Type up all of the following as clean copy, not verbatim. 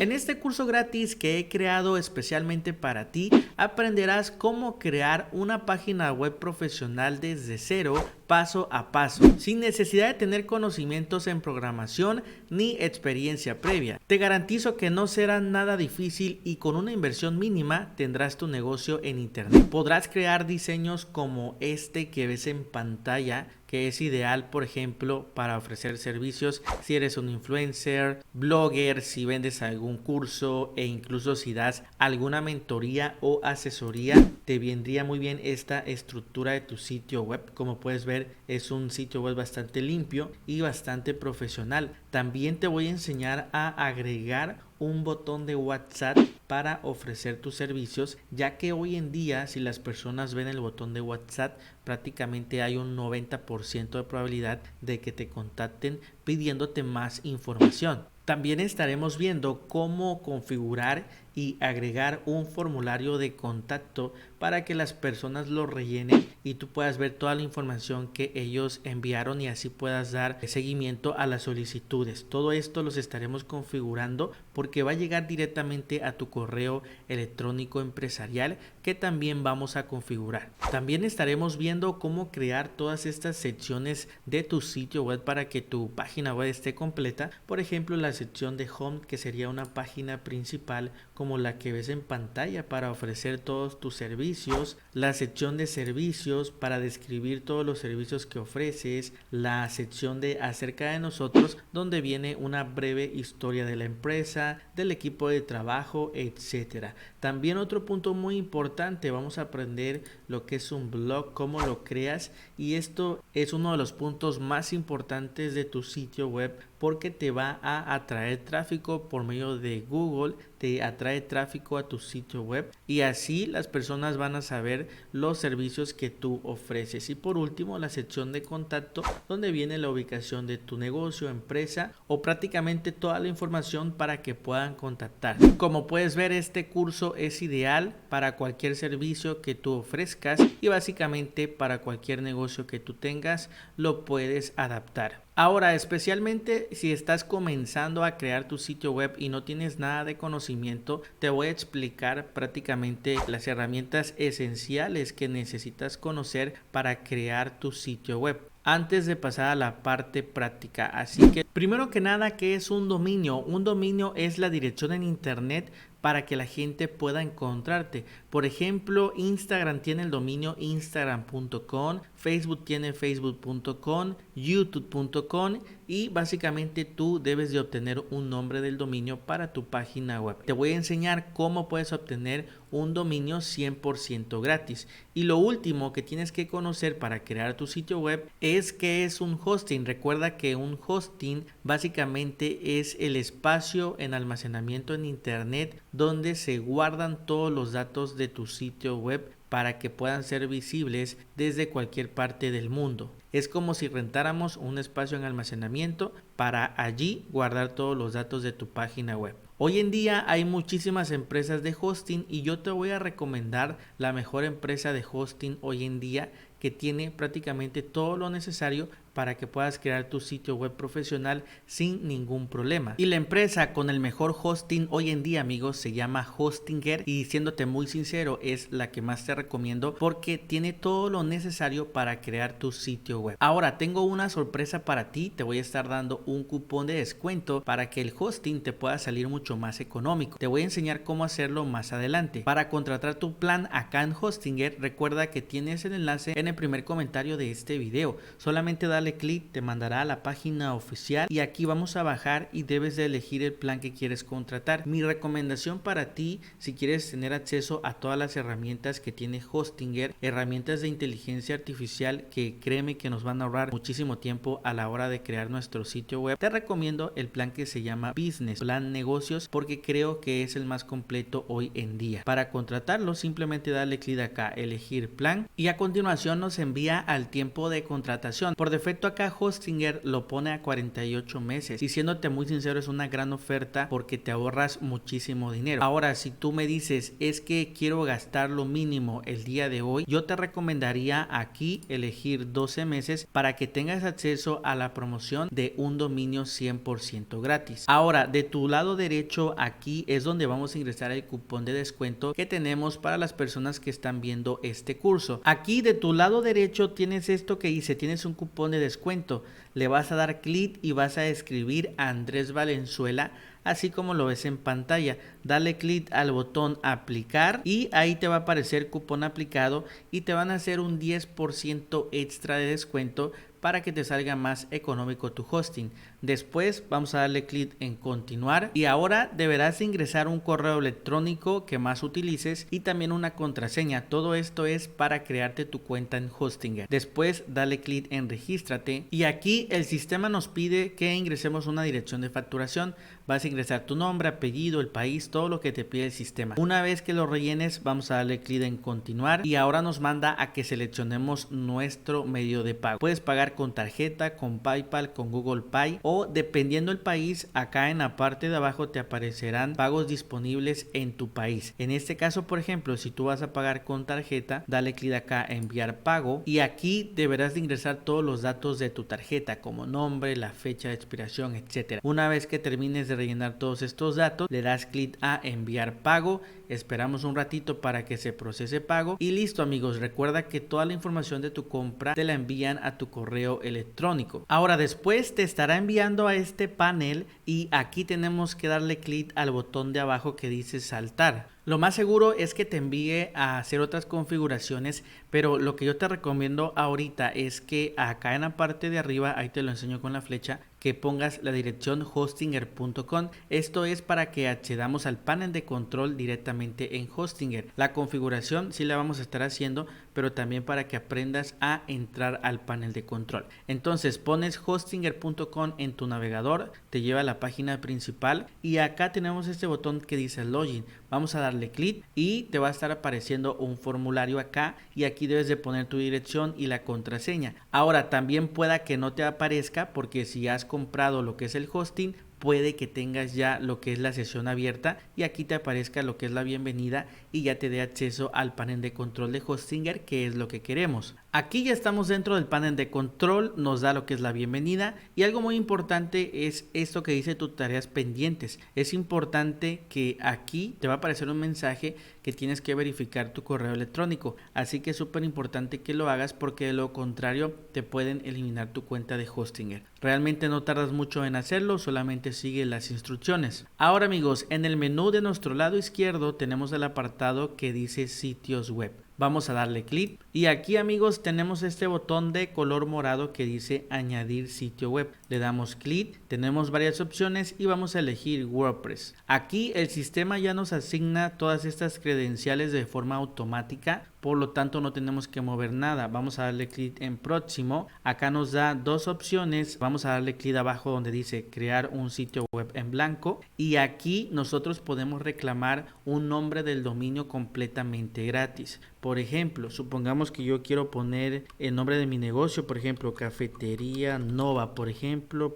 En este curso gratis que he creado especialmente para ti, aprenderás cómo crear una página web profesional desde cero, paso a paso, sin necesidad de tener conocimientos en programación ni experiencia previa. Te garantizo que no será nada difícil y con una inversión mínima tendrás tu negocio en internet. Podrás crear diseños como este que ves en pantalla, que es ideal, por ejemplo, para ofrecer servicios si eres un influencer, blogger, si vendes algún curso e incluso si das alguna mentoría o asesoría, te vendría muy bien esta estructura de tu sitio web. Como puedes ver, es un sitio web bastante limpio y bastante profesional. También te voy a enseñar a agregar un botón de WhatsApp para ofrecer tus servicios, ya que hoy en día si las personas ven el botón de WhatsApp, prácticamente hay un 90% de probabilidad de que te contacten pidiéndote más información. También estaremos viendo cómo configurar y agregar un formulario de contacto para que las personas lo rellenen y tú puedas ver toda la información que ellos enviaron y así puedas dar seguimiento a las solicitudes. Todo esto los estaremos configurando porque va a llegar directamente a tu correo electrónico empresarial, que también vamos a configurar. También estaremos viendo cómo crear todas estas secciones de tu sitio web para que tu página web esté completa. Por ejemplo, la sección de home, que sería una página principal como la que ves en pantalla para ofrecer todos tus servicios, la sección de servicios para describir todos los servicios que ofreces, la sección de acerca de nosotros, donde viene una breve historia de la empresa, del equipo de trabajo, etcétera. También otro punto muy importante, vamos a aprender lo que es un blog, cómo lo creas, y esto es uno de los puntos más importantes de tu sitio web porque te va a atraer tráfico por medio de Google, te atrae tráfico a tu sitio web y así las personas van a saber los servicios que tú ofreces. Y por último, la sección de contacto, donde viene la ubicación de tu negocio, empresa o prácticamente toda la información para que puedan contactar. Como puedes ver, este curso es ideal para cualquier servicio que tú ofrezcas y básicamente para cualquier negocio que tú tengas lo puedes adaptar. Ahora, especialmente si estás comenzando a crear tu sitio web y no tienes nada de conocimiento, te voy a explicar prácticamente las herramientas esenciales que necesitas conocer para crear tu sitio web antes de pasar a la parte práctica. Así que, primero que nada, ¿qué es un dominio? Un dominio es la dirección en internet para que la gente pueda encontrarte. Por ejemplo, Instagram tiene el dominio instagram.com, Facebook tiene facebook.com, youtube.com y básicamente tú debes de obtener un nombre del dominio para tu página web. Te voy a enseñar cómo puedes obtener un dominio 100% gratis. Y lo último que tienes que conocer para crear tu sitio web es qué es un hosting. Recuerda que un hosting básicamente es el espacio en almacenamiento en internet donde se guardan todos los datos de tu sitio web para que puedan ser visibles desde cualquier parte del mundo. Es como si rentáramos un espacio en almacenamiento para allí guardar todos los datos de tu página web. Hoy en día hay muchísimas empresas de hosting y yo te voy a recomendar la mejor empresa de hosting hoy en día, que tiene prácticamente todo lo necesario para que puedas crear tu sitio web profesional sin ningún problema. Y la empresa con el mejor hosting hoy en día, amigos, se llama Hostinger, y siéndote muy sincero, es la que más te recomiendo porque tiene todo lo necesario para crear tu sitio web. Ahora tengo una sorpresa para ti, te voy a estar dando un cupón de descuento para que el hosting te pueda salir mucho más económico. Te voy a enseñar cómo hacerlo más adelante. Para contratar tu plan acá en Hostinger, recuerda que tienes el enlace en el primer comentario de este video. Solamente dale clic, te mandará a la página oficial y aquí vamos a bajar y debes de elegir el plan que quieres contratar. Mi recomendación para ti, si quieres tener acceso a todas las herramientas que tiene Hostinger, herramientas de inteligencia artificial que créeme que nos van a ahorrar muchísimo tiempo a la hora de crear nuestro sitio web, te recomiendo el plan que se llama Business, plan negocios, porque creo que es el más completo hoy en día. Para contratarlo, simplemente dale clic acá, elegir plan, y a continuación nos envía al tiempo de contratación. Por defecto efecto acá Hostinger lo pone a 48 meses y siéndote muy sincero es una gran oferta porque te ahorras muchísimo dinero. Ahora si tú me dices es que quiero gastar lo mínimo el día de hoy, yo te recomendaría aquí elegir 12 meses para que tengas acceso a la promoción de un dominio 100% gratis. Ahora de tu lado derecho aquí es donde vamos a ingresar el cupón de descuento que tenemos para las personas que están viendo este curso. Aquí de tu lado derecho tienes esto que dice, tienes un cupón de descuento, le vas a dar clic y vas a escribir Andrés Valenzuela, así como lo ves en pantalla. Dale clic al botón aplicar y ahí te va a aparecer cupón aplicado y te van a hacer un 10% extra de descuento para que te salga más económico tu hosting. Después vamos a darle clic en continuar y ahora deberás ingresar un correo electrónico que más utilices y también una contraseña. Todo esto es para crearte tu cuenta en Hostinger. Después dale clic en regístrate y aquí el sistema nos pide que ingresemos una dirección de facturación. Vas a ingresar tu nombre, apellido, el país, todo lo que te pide el sistema. Una vez que lo rellenes vamos a darle clic en continuar y ahora nos manda a que seleccionemos nuestro medio de pago. Puedes pagar con tarjeta, con PayPal, con Google Pay o dependiendo el país, acá en la parte de abajo te aparecerán pagos disponibles en tu país. En este caso, por ejemplo, si tú vas a pagar con tarjeta, dale clic acá enviar pago y aquí deberás de ingresar todos los datos de tu tarjeta como nombre, la fecha de expiración, etcétera. Una vez que termines de rellenar todos estos datos, le das clic a enviar pago, esperamos un ratito para que se procese pago y listo amigos. Recuerda que toda la información de tu compra te la envían a tu correo electrónico. Ahora después te estará enviando a este panel y aquí tenemos que darle clic al botón de abajo que dice saltar. Lo más seguro es que te envíe a hacer otras configuraciones, pero lo que yo te recomiendo ahorita es que acá en la parte de arriba, ahí te lo enseño con la flecha, que pongas la dirección hostinger.com. Esto es para que accedamos al panel de control directamente en Hostinger. La configuración sí la vamos a estar haciendo, pero también para que aprendas a entrar al panel de control. Entonces pones hostinger.com en tu navegador, te lleva a la página principal y acá tenemos este botón que dice login. Vamos a darle clic y te va a estar apareciendo un formulario acá y aquí debes de poner tu dirección y la contraseña. Ahora también pueda que no te aparezca porque si has comprado lo que es el hosting, puede que tengas ya lo que es la sesión abierta y aquí te aparezca lo que es la bienvenida y ya te dé acceso al panel de control de Hostinger, que es lo que queremos. Aquí ya estamos dentro del panel de control, nos da lo que es la bienvenida y algo muy importante es esto que dice tus tareas pendientes. Es importante que aquí te va a aparecer un mensaje que tienes que verificar tu correo electrónico, así que es súper importante que lo hagas porque de lo contrario te pueden eliminar tu cuenta de Hostinger. Realmente no tardas mucho en hacerlo, solamente sigue las instrucciones. Ahora amigos, en el menú de nuestro lado izquierdo tenemos el apartado que dice sitios web. Vamos a darle clic y aquí amigos tenemos este botón de color morado que dice añadir sitio web. Le damos clic, tenemos varias opciones y vamos a elegir WordPress. Aquí el sistema ya nos asigna todas estas credenciales de forma automática, por lo tanto no tenemos que mover nada. Vamos a darle clic en próximo. Acá nos da dos opciones. Vamos a darle clic abajo donde dice crear un sitio web en blanco y aquí nosotros podemos reclamar un nombre del dominio completamente gratis. Por ejemplo, supongamos que yo quiero poner el nombre de mi negocio, por ejemplo, cafetería nova, por ejemplo,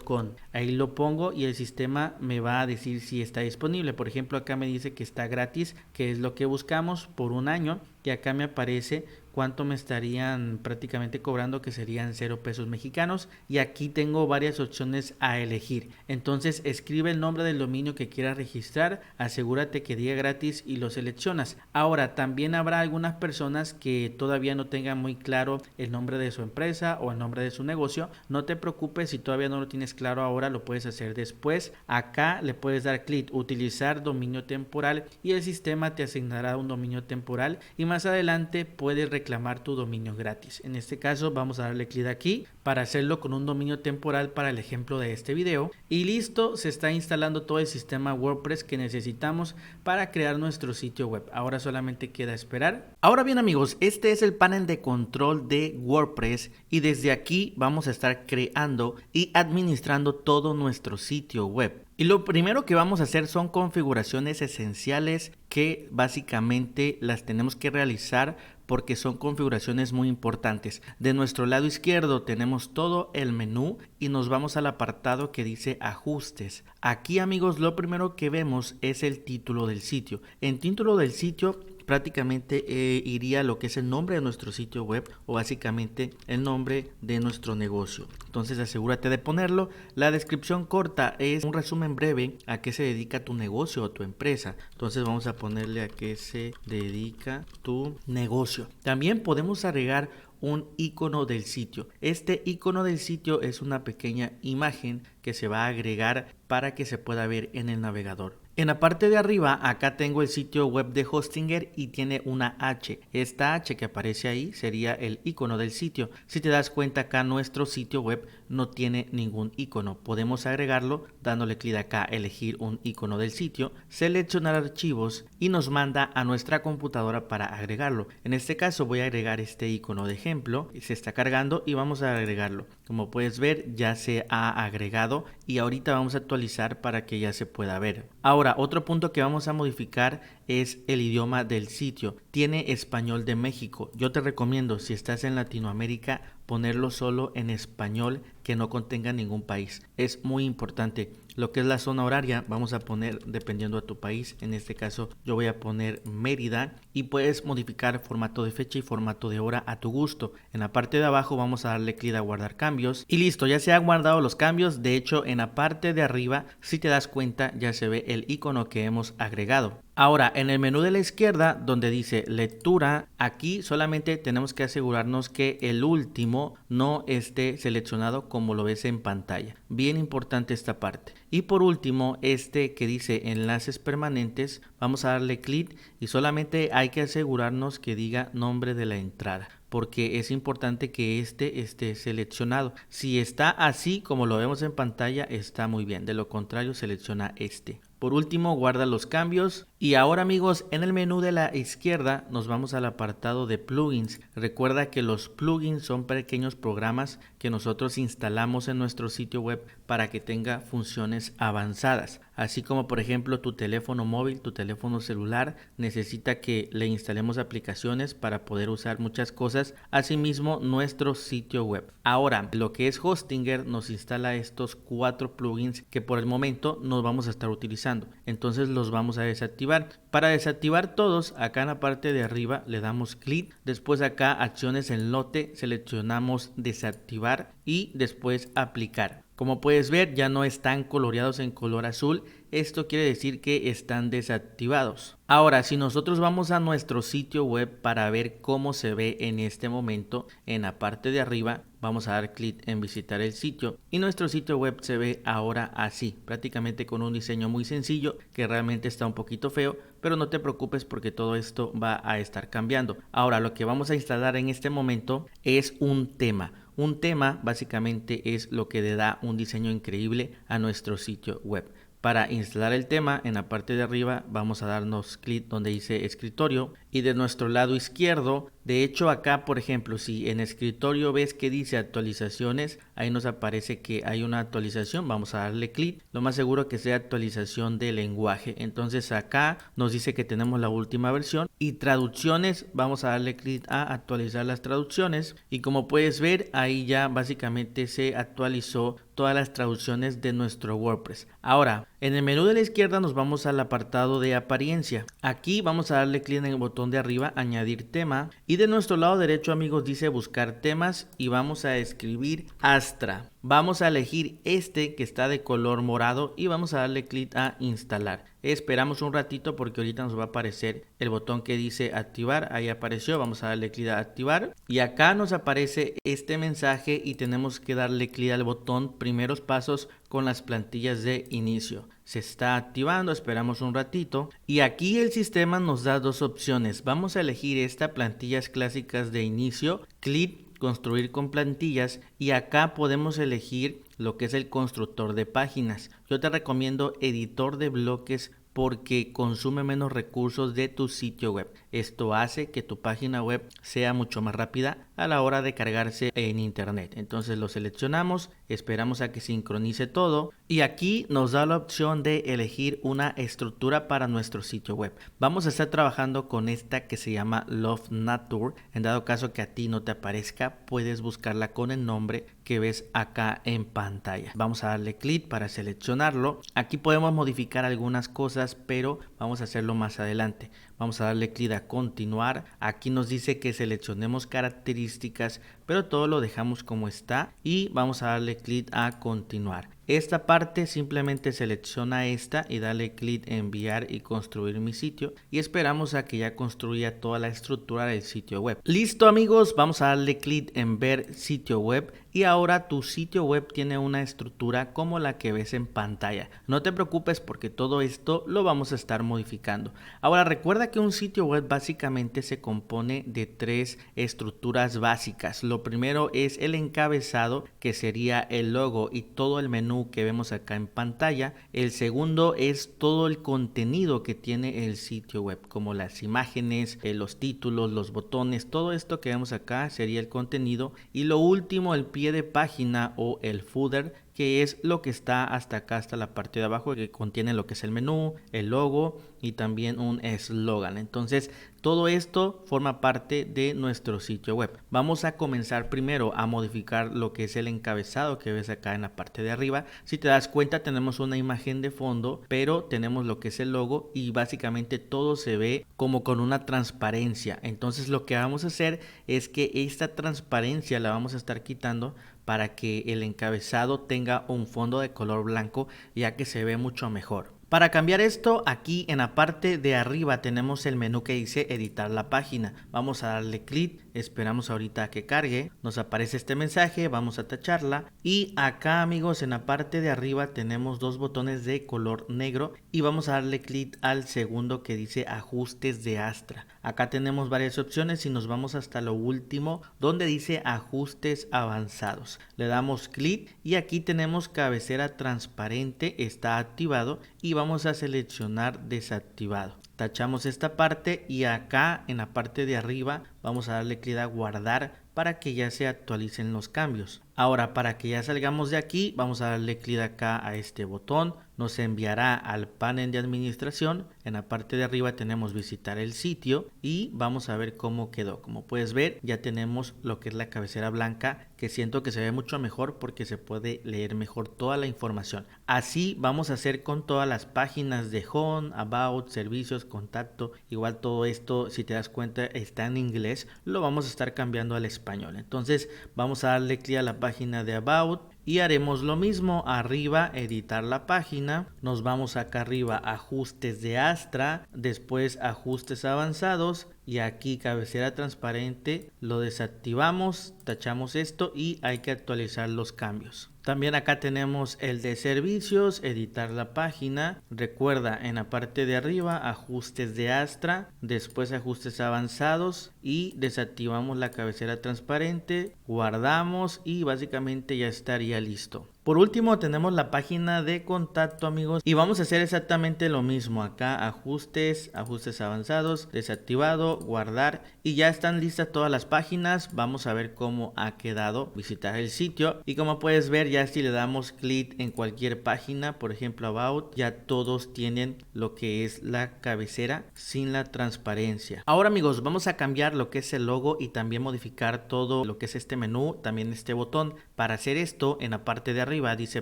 .com. Ahí lo pongo y el sistema me va a decir si está disponible. Por ejemplo, acá me dice que está gratis, que es lo que buscamos por un año. Y acá me aparece cuánto me estarían prácticamente cobrando, que serían 0 pesos mexicanos. Y aquí tengo varias opciones a elegir. Entonces escribe el nombre del dominio que quieras registrar, asegúrate que diga gratis y lo seleccionas. Ahora también habrá algunas personas que todavía no tengan muy claro el nombre de su empresa o el nombre de su negocio. No te preocupes, si todavía no lo tienes claro ahora, lo puedes hacer después. Acá le puedes dar clic, utilizar dominio temporal y el sistema te asignará un dominio temporal y más adelante puedes reclamar tu dominio gratis. En este caso vamos a darle clic aquí para hacerlo con un dominio temporal para el ejemplo de este video y listo, se está instalando todo el sistema WordPress que necesitamos para crear nuestro sitio web. Ahora solamente queda esperar. Ahora bien amigos, este es el panel de control de WordPress y desde aquí vamos a estar creando y administrando todo nuestro sitio web. Y lo primero que vamos a hacer son configuraciones esenciales que básicamente las tenemos que realizar porque son configuraciones muy importantes. De nuestro lado izquierdo tenemos todo el menú y nos vamos al apartado que dice ajustes. Aquí, amigos, lo primero que vemos es el título del sitio. En título del sitio prácticamente iría lo que es el nombre de nuestro sitio web o básicamente el nombre de nuestro negocio. Entonces asegúrate de ponerlo. La descripción corta es un resumen breve a qué se dedica tu negocio o tu empresa. Entonces vamos a ponerle a qué se dedica tu negocio. También podemos agregar un icono del sitio. Este icono del sitio es una pequeña imagen que se va a agregar para que se pueda ver en el navegador. En la parte de arriba, acá tengo el sitio web de Hostinger y tiene una H. Esta H que aparece ahí sería el icono del sitio. Si te das cuenta, acá nuestro sitio web no tiene ningún icono. Podemos agregarlo dándole clic acá, elegir un icono del sitio, seleccionar archivos y nos manda a nuestra computadora para agregarlo. En este caso voy a agregar este icono de ejemplo. Se está cargando y vamos a agregarlo. Como puedes ver, ya se ha agregado y ahorita vamos a actualizar para que ya se pueda ver. Ahora, otro punto que vamos a modificar es el idioma del sitio. Tiene español de México. Yo te recomiendo, si estás en Latinoamérica, ponerlo solo en español que no contenga ningún país. Es muy importante. Lo que es la zona horaria vamos a poner dependiendo a tu país. En este caso yo voy a poner Mérida y puedes modificar formato de fecha y formato de hora a tu gusto. En la parte de abajo vamos a darle clic a guardar cambios y listo, ya se han guardado los cambios. De hecho, en la parte de arriba, si te das cuenta, ya se ve el icono que hemos agregado. Ahora, en el menú de la izquierda donde dice lectura, aquí solamente tenemos que asegurarnos que el último no esté seleccionado como lo ves en pantalla. Bien importante esta parte. Y por último, este que dice enlaces permanentes, vamos a darle clic y solamente hay que asegurarnos que diga nombre de la entrada, porque es importante que este esté seleccionado. Si está así como lo vemos en pantalla, está muy bien. De lo contrario, selecciona este. Por último, guarda los cambios. Y ahora, amigos, en el menú de la izquierda nos vamos al apartado de plugins. Recuerda que los plugins son pequeños programas que nosotros instalamos en nuestro sitio web para que tenga funciones avanzadas. Así como, por ejemplo, tu teléfono móvil, tu teléfono celular necesita que le instalemos aplicaciones para poder usar muchas cosas. Asimismo, nuestro sitio web. Ahora, lo que es Hostinger nos instala estos 4 plugins que por el momento no vamos a estar utilizando. Entonces los vamos a desactivar. Para desactivar todos, acá en la parte de arriba le damos clic. Después acá acciones en lote, seleccionamos desactivar y después aplicar. Como puedes ver, ya no están coloreados en color azul. Esto quiere decir que están desactivados. Ahora, si nosotros vamos a nuestro sitio web para ver cómo se ve en este momento, en la parte de arriba vamos a dar clic en visitar el sitio y nuestro sitio web se ve ahora así, prácticamente con un diseño muy sencillo que realmente está un poquito feo, pero no te preocupes porque todo esto va a estar cambiando. Ahora, lo que vamos a instalar en este momento es un tema. Un tema básicamente es lo que le da un diseño increíble a nuestro sitio web. Para instalar el tema, en la parte de arriba vamos a darnos clic donde dice escritorio y de nuestro lado izquierdo, de hecho acá por ejemplo, si en escritorio ves que dice actualizaciones, ahí nos aparece que hay una actualización, vamos a darle clic, lo más seguro que sea actualización de lenguaje. Entonces acá nos dice que tenemos la última versión y traducciones, vamos a darle clic a actualizar las traducciones y como puedes ver ahí ya básicamente se actualizó todas las traducciones de nuestro WordPress. Ahora, en el menú de la izquierda nos vamos al apartado de apariencia. Aquí vamos a darle clic en el botón de arriba, añadir tema. Y de nuestro lado derecho, amigos, dice buscar temas y vamos a escribir Astra. Vamos a elegir este que está de color morado y vamos a darle clic a instalar. Esperamos un ratito porque ahorita nos va a aparecer el botón que dice activar. Ahí apareció, vamos a darle clic a activar y acá nos aparece este mensaje y tenemos que darle clic al botón primeros pasos con las plantillas de inicio. Se está activando, esperamos un ratito y aquí el sistema nos da dos opciones. Vamos a elegir esta plantillas clásicas de inicio, clic construir con plantillas y acá podemos elegir lo que es el constructor de páginas. Yo te recomiendo editor de bloques porque consume menos recursos de tu sitio web. Esto hace que tu página web sea mucho más rápida a la hora de cargarse en internet. Entonces lo seleccionamos, esperamos a que sincronice todo y aquí nos da la opción de elegir una estructura para nuestro sitio web. Vamos a estar trabajando con esta que se llama Love Nature. En dado caso que a ti no te aparezca, puedes buscarla con el nombre que ves acá en pantalla. Vamos a darle clic para seleccionarlo. Aquí podemos modificar algunas cosas, pero vamos a hacerlo más adelante. Vamos a darle clic a continuar. Aquí nos dice que seleccionemos características, pero todo lo dejamos como está y vamos a darle clic a continuar. Esta parte simplemente selecciona esta y dale clic en enviar y construir mi sitio y esperamos a que ya construya toda la estructura del sitio web. Listo amigos, vamos a darle clic en ver sitio web y ahora tu sitio web tiene una estructura como la que ves en pantalla. No te preocupes porque todo esto lo vamos a estar modificando. Ahora recuerda que un sitio web básicamente se compone de tres estructuras básicas. Lo primero es el encabezado, que sería el logo y todo el menú que vemos acá en pantalla. El segundo es todo el contenido que tiene el sitio web, como las imágenes, los títulos, los botones, todo esto que vemos acá sería el contenido. Y lo último, el pie de página o el footer, que es lo que está hasta acá, hasta la parte de abajo, que contiene lo que es el menú, el logo y también un eslogan. Entonces todo esto forma parte de nuestro sitio web. Vamos a comenzar primero a modificar lo que es el encabezado que ves acá en la parte de arriba. Si te das cuenta, tenemos una imagen de fondo, pero tenemos lo que es el logo y básicamente todo se ve como con una transparencia. Entonces lo que vamos a hacer es que esta transparencia la vamos a estar quitando para que el encabezado tenga un fondo de color blanco, ya que se ve mucho mejor. Para cambiar esto, aquí en la parte de arriba tenemos el menú que dice editar la página. Vamos a darle clic, esperamos ahorita a que cargue, nos aparece este mensaje, vamos a tacharla y acá amigos en la parte de arriba tenemos dos botones de color negro y vamos a darle clic al segundo que dice ajustes de Astra. Acá tenemos varias opciones y nos vamos hasta lo último donde dice ajustes avanzados. Le damos clic y aquí tenemos cabecera transparente, está activado y vamos a seleccionar desactivado. Tachamos esta parte y acá en la parte de arriba vamos a darle clic a guardar para que ya se actualicen los cambios. Ahora para que ya salgamos de aquí vamos a darle clic acá a este botón. Nos enviará al panel de administración. En la parte de arriba tenemos visitar el sitio y vamos a ver cómo quedó. Como puedes ver ya tenemos lo que es la cabecera blanca, que siento que se ve mucho mejor porque se puede leer mejor toda la información. Así vamos a hacer con todas las páginas de Home, About, Servicios, Contacto. Igual todo esto, si te das cuenta, está en inglés. Lo vamos a estar cambiando al español. Entonces vamos a darle clic a la página de About y haremos lo mismo. Arriba editar la página, nos vamos acá arriba ajustes de Astra, después ajustes avanzados y aquí cabecera transparente, lo desactivamos, tachamos esto y hay que actualizar los cambios. También acá tenemos el de servicios, editar la página. Recuerda en la parte de arriba ajustes de Astra, después ajustes avanzados y desactivamos la cabecera transparente, guardamos y básicamente ya estaría listo. Por último tenemos la página de contacto amigos y vamos a hacer exactamente lo mismo. Acá ajustes, ajustes avanzados, desactivado, guardar y ya están listas todas las páginas. Vamos a ver cómo ha quedado, visitar el sitio y como puedes ver ya si le damos clic en cualquier página, por ejemplo About, ya todos tienen lo que es la cabecera sin la transparencia. Ahora amigos vamos a cambiar lo que es el logo y también modificar todo lo que es este menú, también este botón. Para hacer esto en la parte de arriba dice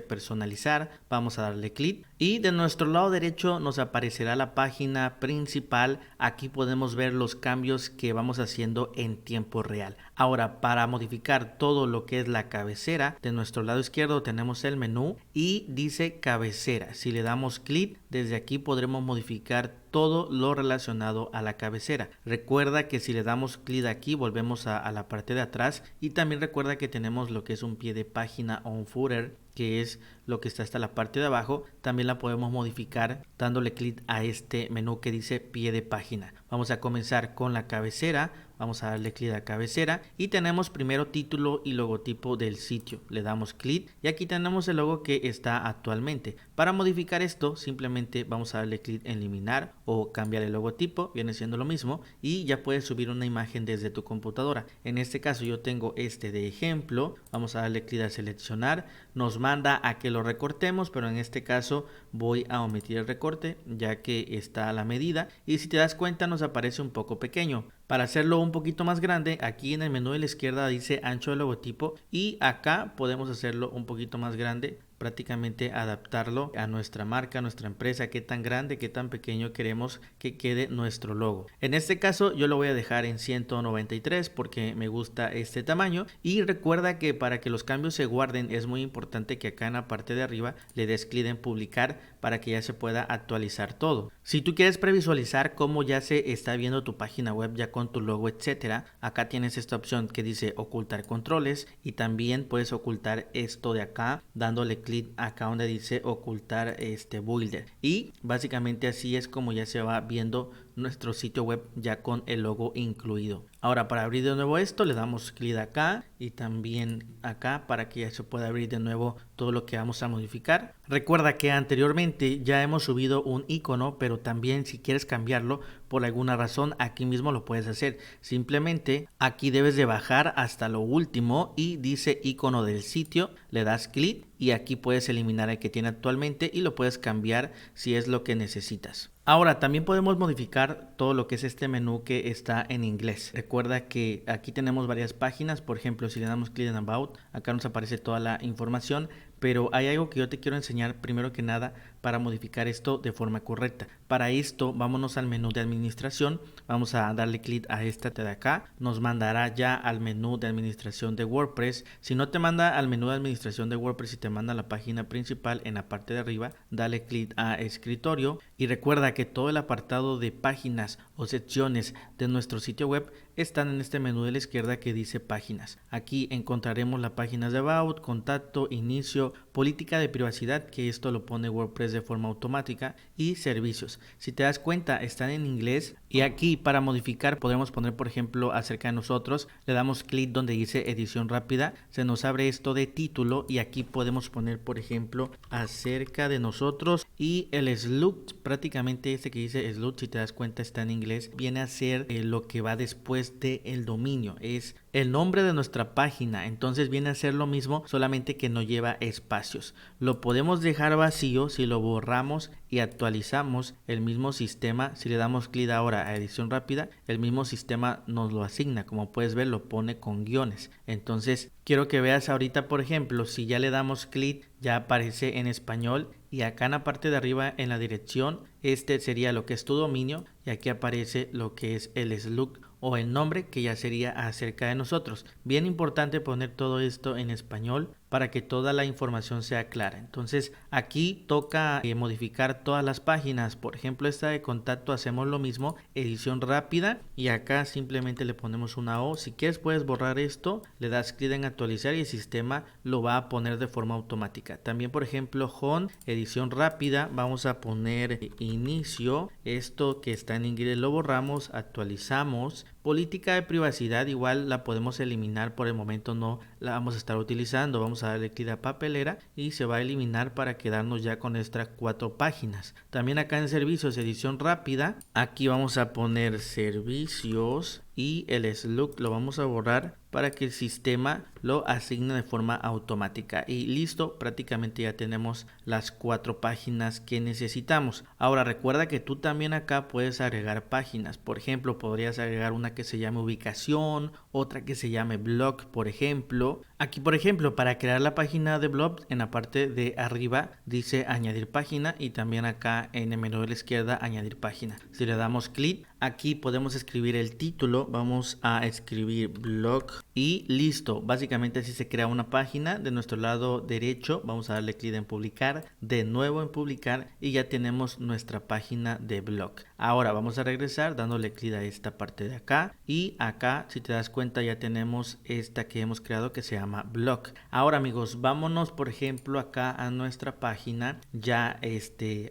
personalizar, vamos a darle clic y de nuestro lado derecho nos aparecerá la página principal. Aquí podemos ver los cambios que vamos haciendo en tiempo real. Ahora para modificar todo lo que es la cabecera, de nuestro lado izquierdo tenemos el menú y dice cabecera. Si le damos clic desde aquí podremos modificar todo lo relacionado a la cabecera. Recuerda que si le damos clic aquí volvemos a la parte de atrás y también recuerda que tenemos lo que es un pie de página o un footer, que es lo que está hasta la parte de abajo. También la podemos modificar dándole clic a este menú que dice pie de página. Vamos a comenzar con la cabecera. vamos a darle clic a cabecera y tenemos primero título y logotipo del sitio. Le damos clic y aquí tenemos el logo que está actualmente. Para modificar esto simplemente vamos a darle clic en eliminar o cambiar el logotipo, viene siendo lo mismo y ya puedes subir una imagen desde tu computadora. En este caso yo tengo este de ejemplo, vamos a darle clic a seleccionar, nos manda a que lo recortemos, pero en este caso voy a omitir el recorte ya que está a la medida y si te das cuenta nos aparece un poco pequeño. Para hacerlo un poquito más grande, aquí en el menú de la izquierda dice ancho del logotipo y acá podemos hacerlo un poquito más grande, prácticamente adaptarlo a nuestra marca, a nuestra empresa, qué tan grande, qué tan pequeño queremos que quede nuestro logo. En este caso yo lo voy a dejar en 193 porque me gusta este tamaño y recuerda que para que los cambios se guarden es muy importante que acá en la parte de arriba le des clic en publicar para que ya se pueda actualizar todo. Si tú quieres previsualizar cómo ya se está viendo tu página web ya con tu logo, etcétera, acá tienes esta opción que dice ocultar controles y también puedes ocultar esto de acá dándole clic acá donde dice ocultar este builder y básicamente así es como ya se va viendo nuestro sitio web ya con el logo incluido. Ahora para abrir de nuevo esto le damos clic acá y también acá para que ya se pueda abrir de nuevo todo lo que vamos a modificar. Recuerda que anteriormente ya hemos subido un icono, pero también si quieres cambiarlo por alguna razón aquí mismo lo puedes hacer. Simplemente aquí debes de bajar hasta lo último y dice icono del sitio, le das clic y aquí puedes eliminar el que tiene actualmente y lo puedes cambiar si es lo que necesitas. Ahora también podemos modificar todo lo que es este menú que está en inglés. Recuerda que aquí tenemos varias páginas, por ejemplo si le damos clic en About, acá nos aparece toda la información, pero hay algo que yo te quiero enseñar primero que nada para modificar esto de forma correcta. Para esto vámonos al menú de administración, vamos a darle clic a esta de acá, nos mandará ya al menú de administración de WordPress. Si no te manda al menú de administración de WordPress y te manda a la página principal, en la parte de arriba dale clic a escritorio y recuerda que todo el apartado de páginas o secciones de nuestro sitio web están en este menú de la izquierda que dice páginas. Aquí encontraremos las páginas de About, contacto, inicio, política de privacidad, que esto lo pone WordPress de forma automática, y servicios. Si te das cuenta están en inglés y aquí para modificar podemos poner por ejemplo acerca de nosotros, le damos clic donde dice edición rápida, se nos abre esto de título y aquí podemos poner por ejemplo acerca de nosotros y el slug, prácticamente este que dice slug, si te das cuenta está en inglés, viene a ser lo que va después de el dominio, es el nombre de nuestra página, entonces viene a ser lo mismo, solamente que no lleva espacios. Lo podemos dejar vacío si lo borramos y actualizamos el mismo sistema. Si le damos clic ahora a edición rápida, el mismo sistema nos lo asigna, como puedes ver lo pone con guiones. Entonces quiero que veas ahorita por ejemplo, si ya le damos clic ya aparece en español y acá en la parte de arriba en la dirección este sería lo que es tu dominio y aquí aparece lo que es el slug o el nombre que ya sería acerca de nosotros. Bien importante poner todo esto en español para que toda la información sea clara. Entonces aquí toca modificar todas las páginas. Por ejemplo esta de contacto hacemos lo mismo, edición rápida y acá simplemente le ponemos una O. Si quieres puedes borrar esto, le das clic en actualizar y el sistema lo va a poner de forma automática. También por ejemplo home, edición rápida, vamos a poner inicio, esto que está en inglés lo borramos, actualizamos. Política de privacidad igual la podemos eliminar, por el momento no la vamos a estar utilizando, vamos a darle clic a papelera y se va a eliminar para quedarnos ya con estas 4 páginas. También acá en servicios, edición rápida, aquí vamos a poner servicios y el slug lo vamos a borrar para que el sistema lo asigne de forma automática y listo, prácticamente ya tenemos las 4 páginas que necesitamos. Ahora recuerda que tú también acá puedes agregar páginas, por ejemplo podrías agregar una que se llame ubicación, otra que se llame blog por ejemplo. Aquí por ejemplo para crear la página de blog en la parte de arriba dice añadir página y también acá en el menú de la izquierda añadir página. Si le damos clic aquí podemos escribir el título, vamos a escribir blog y listo, básicamente así se crea una página. De nuestro lado derecho vamos a darle clic en publicar, de nuevo en publicar y ya tenemos nuestra página de blog. Ahora vamos a regresar dándole clic a esta parte de acá y acá si te das cuenta ya tenemos esta que hemos creado que se llama llama blog. Ahora amigos, vámonos por ejemplo acá a nuestra página. Ya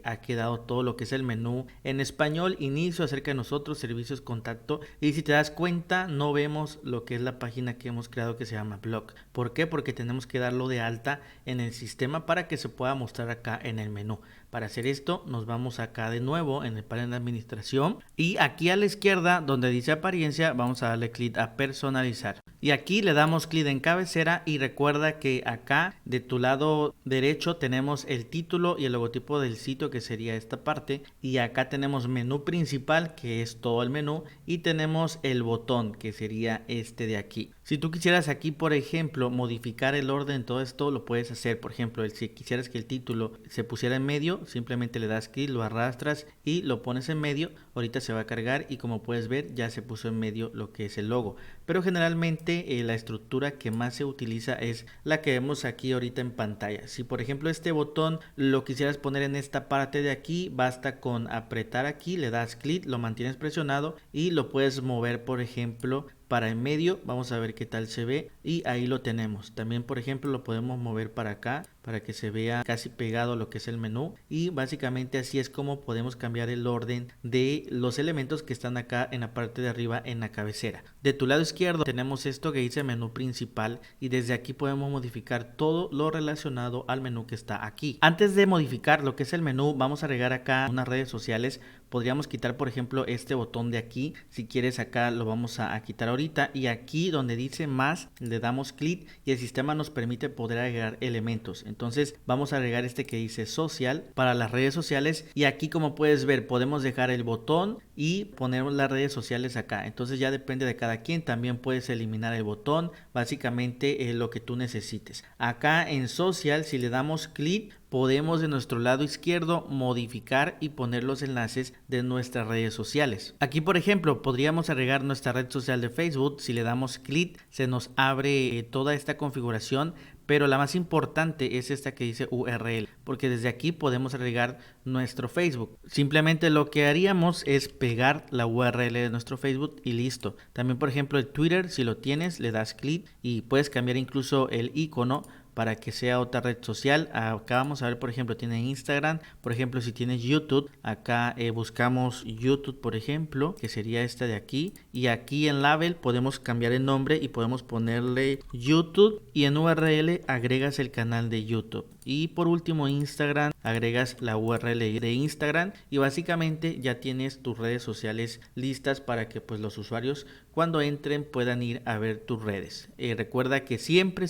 ha quedado todo lo que es el menú en español, inicio, acerca de nosotros, servicios, contacto, y si te das cuenta no vemos lo que es la página que hemos creado que se llama blog. ¿Por qué? Porque tenemos que darlo de alta en el sistema para que se pueda mostrar acá en el menú. Para hacer esto nos vamos acá de nuevo en el panel de administración y aquí a la izquierda donde dice apariencia vamos a darle clic a personalizar y aquí le damos clic en cabecera y recuerda que acá de tu lado derecho tenemos el título y el logotipo del sitio, que sería esta parte, y acá tenemos menú principal, que es todo el menú, y tenemos el botón, que sería este de aquí. Si tú quisieras aquí por ejemplo modificar el orden, todo esto lo puedes hacer. Por ejemplo, si quisieras que el título se pusiera en medio, simplemente le das clic, lo arrastras y lo pones en medio. Ahorita se va a cargar y como puedes ver ya se puso en medio lo que es el logo, pero generalmente la estructura que más se utiliza es la que vemos aquí ahorita en pantalla. Si por ejemplo este botón lo quisieras poner en esta parte de aquí, basta con apretar aquí, le das clic, lo mantienes presionado y lo puedes mover por ejemplo para en medio. Vamos a ver qué tal se ve y ahí lo tenemos. También por ejemplo lo podemos mover para acá para que se vea casi pegado a lo que es el menú, y básicamente así es como podemos cambiar el orden de los elementos que están acá en la parte de arriba en la cabecera. De tu lado izquierdo tenemos esto que dice menú principal y desde aquí podemos modificar todo lo relacionado al menú que está aquí. Antes de modificar lo que es el menú, vamos a agregar acá unas redes sociales. Podríamos quitar por ejemplo este botón de aquí. Si quieres acá lo vamos a quitar ahorita, y aquí donde dice más le damos clic y el sistema nos permite poder agregar elementos. Entonces vamos a agregar este que dice social para las redes sociales, y aquí como puedes ver podemos dejar el botón y poner las redes sociales acá. Entonces ya depende de cada quien, también puedes eliminar el botón, básicamente lo que tú necesites. Acá en social, si le damos clic, podemos de nuestro lado izquierdo modificar y poner los enlaces de nuestras redes sociales. Aquí por ejemplo podríamos agregar nuestra red social de Facebook. Si le damos clic se nos abre toda esta configuración, pero la más importante es esta que dice URL, porque desde aquí podemos agregar nuestro Facebook. Simplemente lo que haríamos es pegar la URL de nuestro Facebook y listo. También por ejemplo el Twitter, si lo tienes le das clic y puedes cambiar incluso el icono para que sea otra red social. Acá vamos a ver por ejemplo tiene Instagram. Por ejemplo si tienes YouTube, acá buscamos YouTube por ejemplo, que sería esta de aquí, y aquí en label podemos cambiar el nombre y podemos ponerle YouTube, y en URL agregas el canal de YouTube. Y por último Instagram, agregas la URL de Instagram y básicamente ya tienes tus redes sociales listas para que pues los usuarios cuando entren puedan ir a ver tus redes. Recuerda que siempre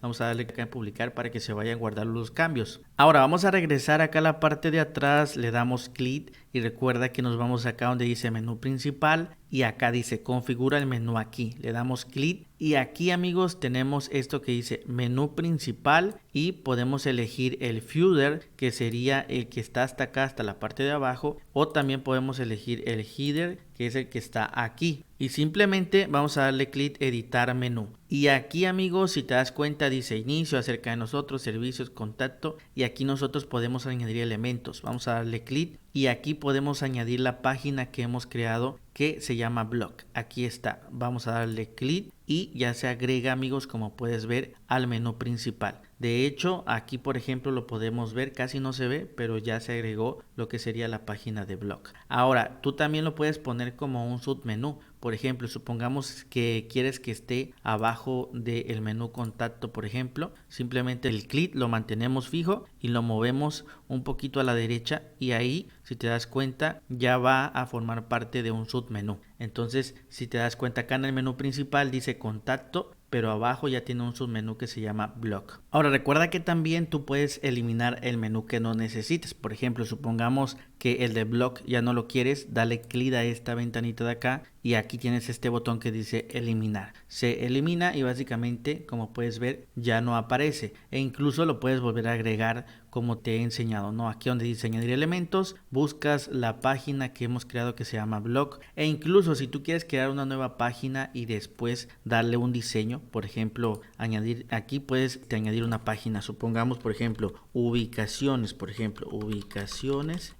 vamos a darle acá en publicar para que se vayan a guardar los cambios. Ahora vamos a regresar acá a la parte de atrás, le damos clic y recuerda que nos vamos acá donde dice menú principal y acá dice configura el menú. Aquí le damos clic y aquí amigos tenemos esto que dice menú principal y podemos elegir el footer, que sería el que está hasta acá, hasta la parte de abajo, o también podemos elegir el header, que es el que está aquí, y simplemente vamos a darle clic editar menú. Y aquí amigos, si te das cuenta dice inicio, acerca de nosotros, servicios, contacto, y aquí nosotros podemos añadir elementos. Vamos a darle clic y aquí podemos añadir la página que hemos creado que se llama blog. Aquí está, vamos a darle clic y ya se agrega amigos, como puedes ver, al menú principal. De hecho aquí por ejemplo lo podemos ver, casi no se ve, pero ya se agregó lo que sería la página de blog. Ahora tú también lo puedes poner como un submenú. Por ejemplo, supongamos que quieres que esté abajo del menú contacto, por ejemplo, simplemente el clic lo mantenemos fijo y lo movemos un poquito a la derecha y ahí, si te das cuenta, ya va a formar parte de un submenú. Entonces, si te das cuenta, acá en el menú principal dice contacto, pero abajo ya tiene un submenú que se llama blog. Ahora recuerda que también tú puedes eliminar el menú que no necesites. Por ejemplo, supongamos que el de blog ya no lo quieres, dale clic a esta ventanita de acá y aquí tienes este botón que dice eliminar. Se elimina y básicamente, como puedes ver, ya no aparece, e incluso lo puedes volver a agregar como te he enseñado, ¿no? Aquí donde dice añadir elementos, buscas la página que hemos creado que se llama blog, e incluso si tú quieres crear una nueva página y después darle un diseño, por ejemplo, añadir, aquí puedes añadir una página, supongamos por ejemplo ubicaciones,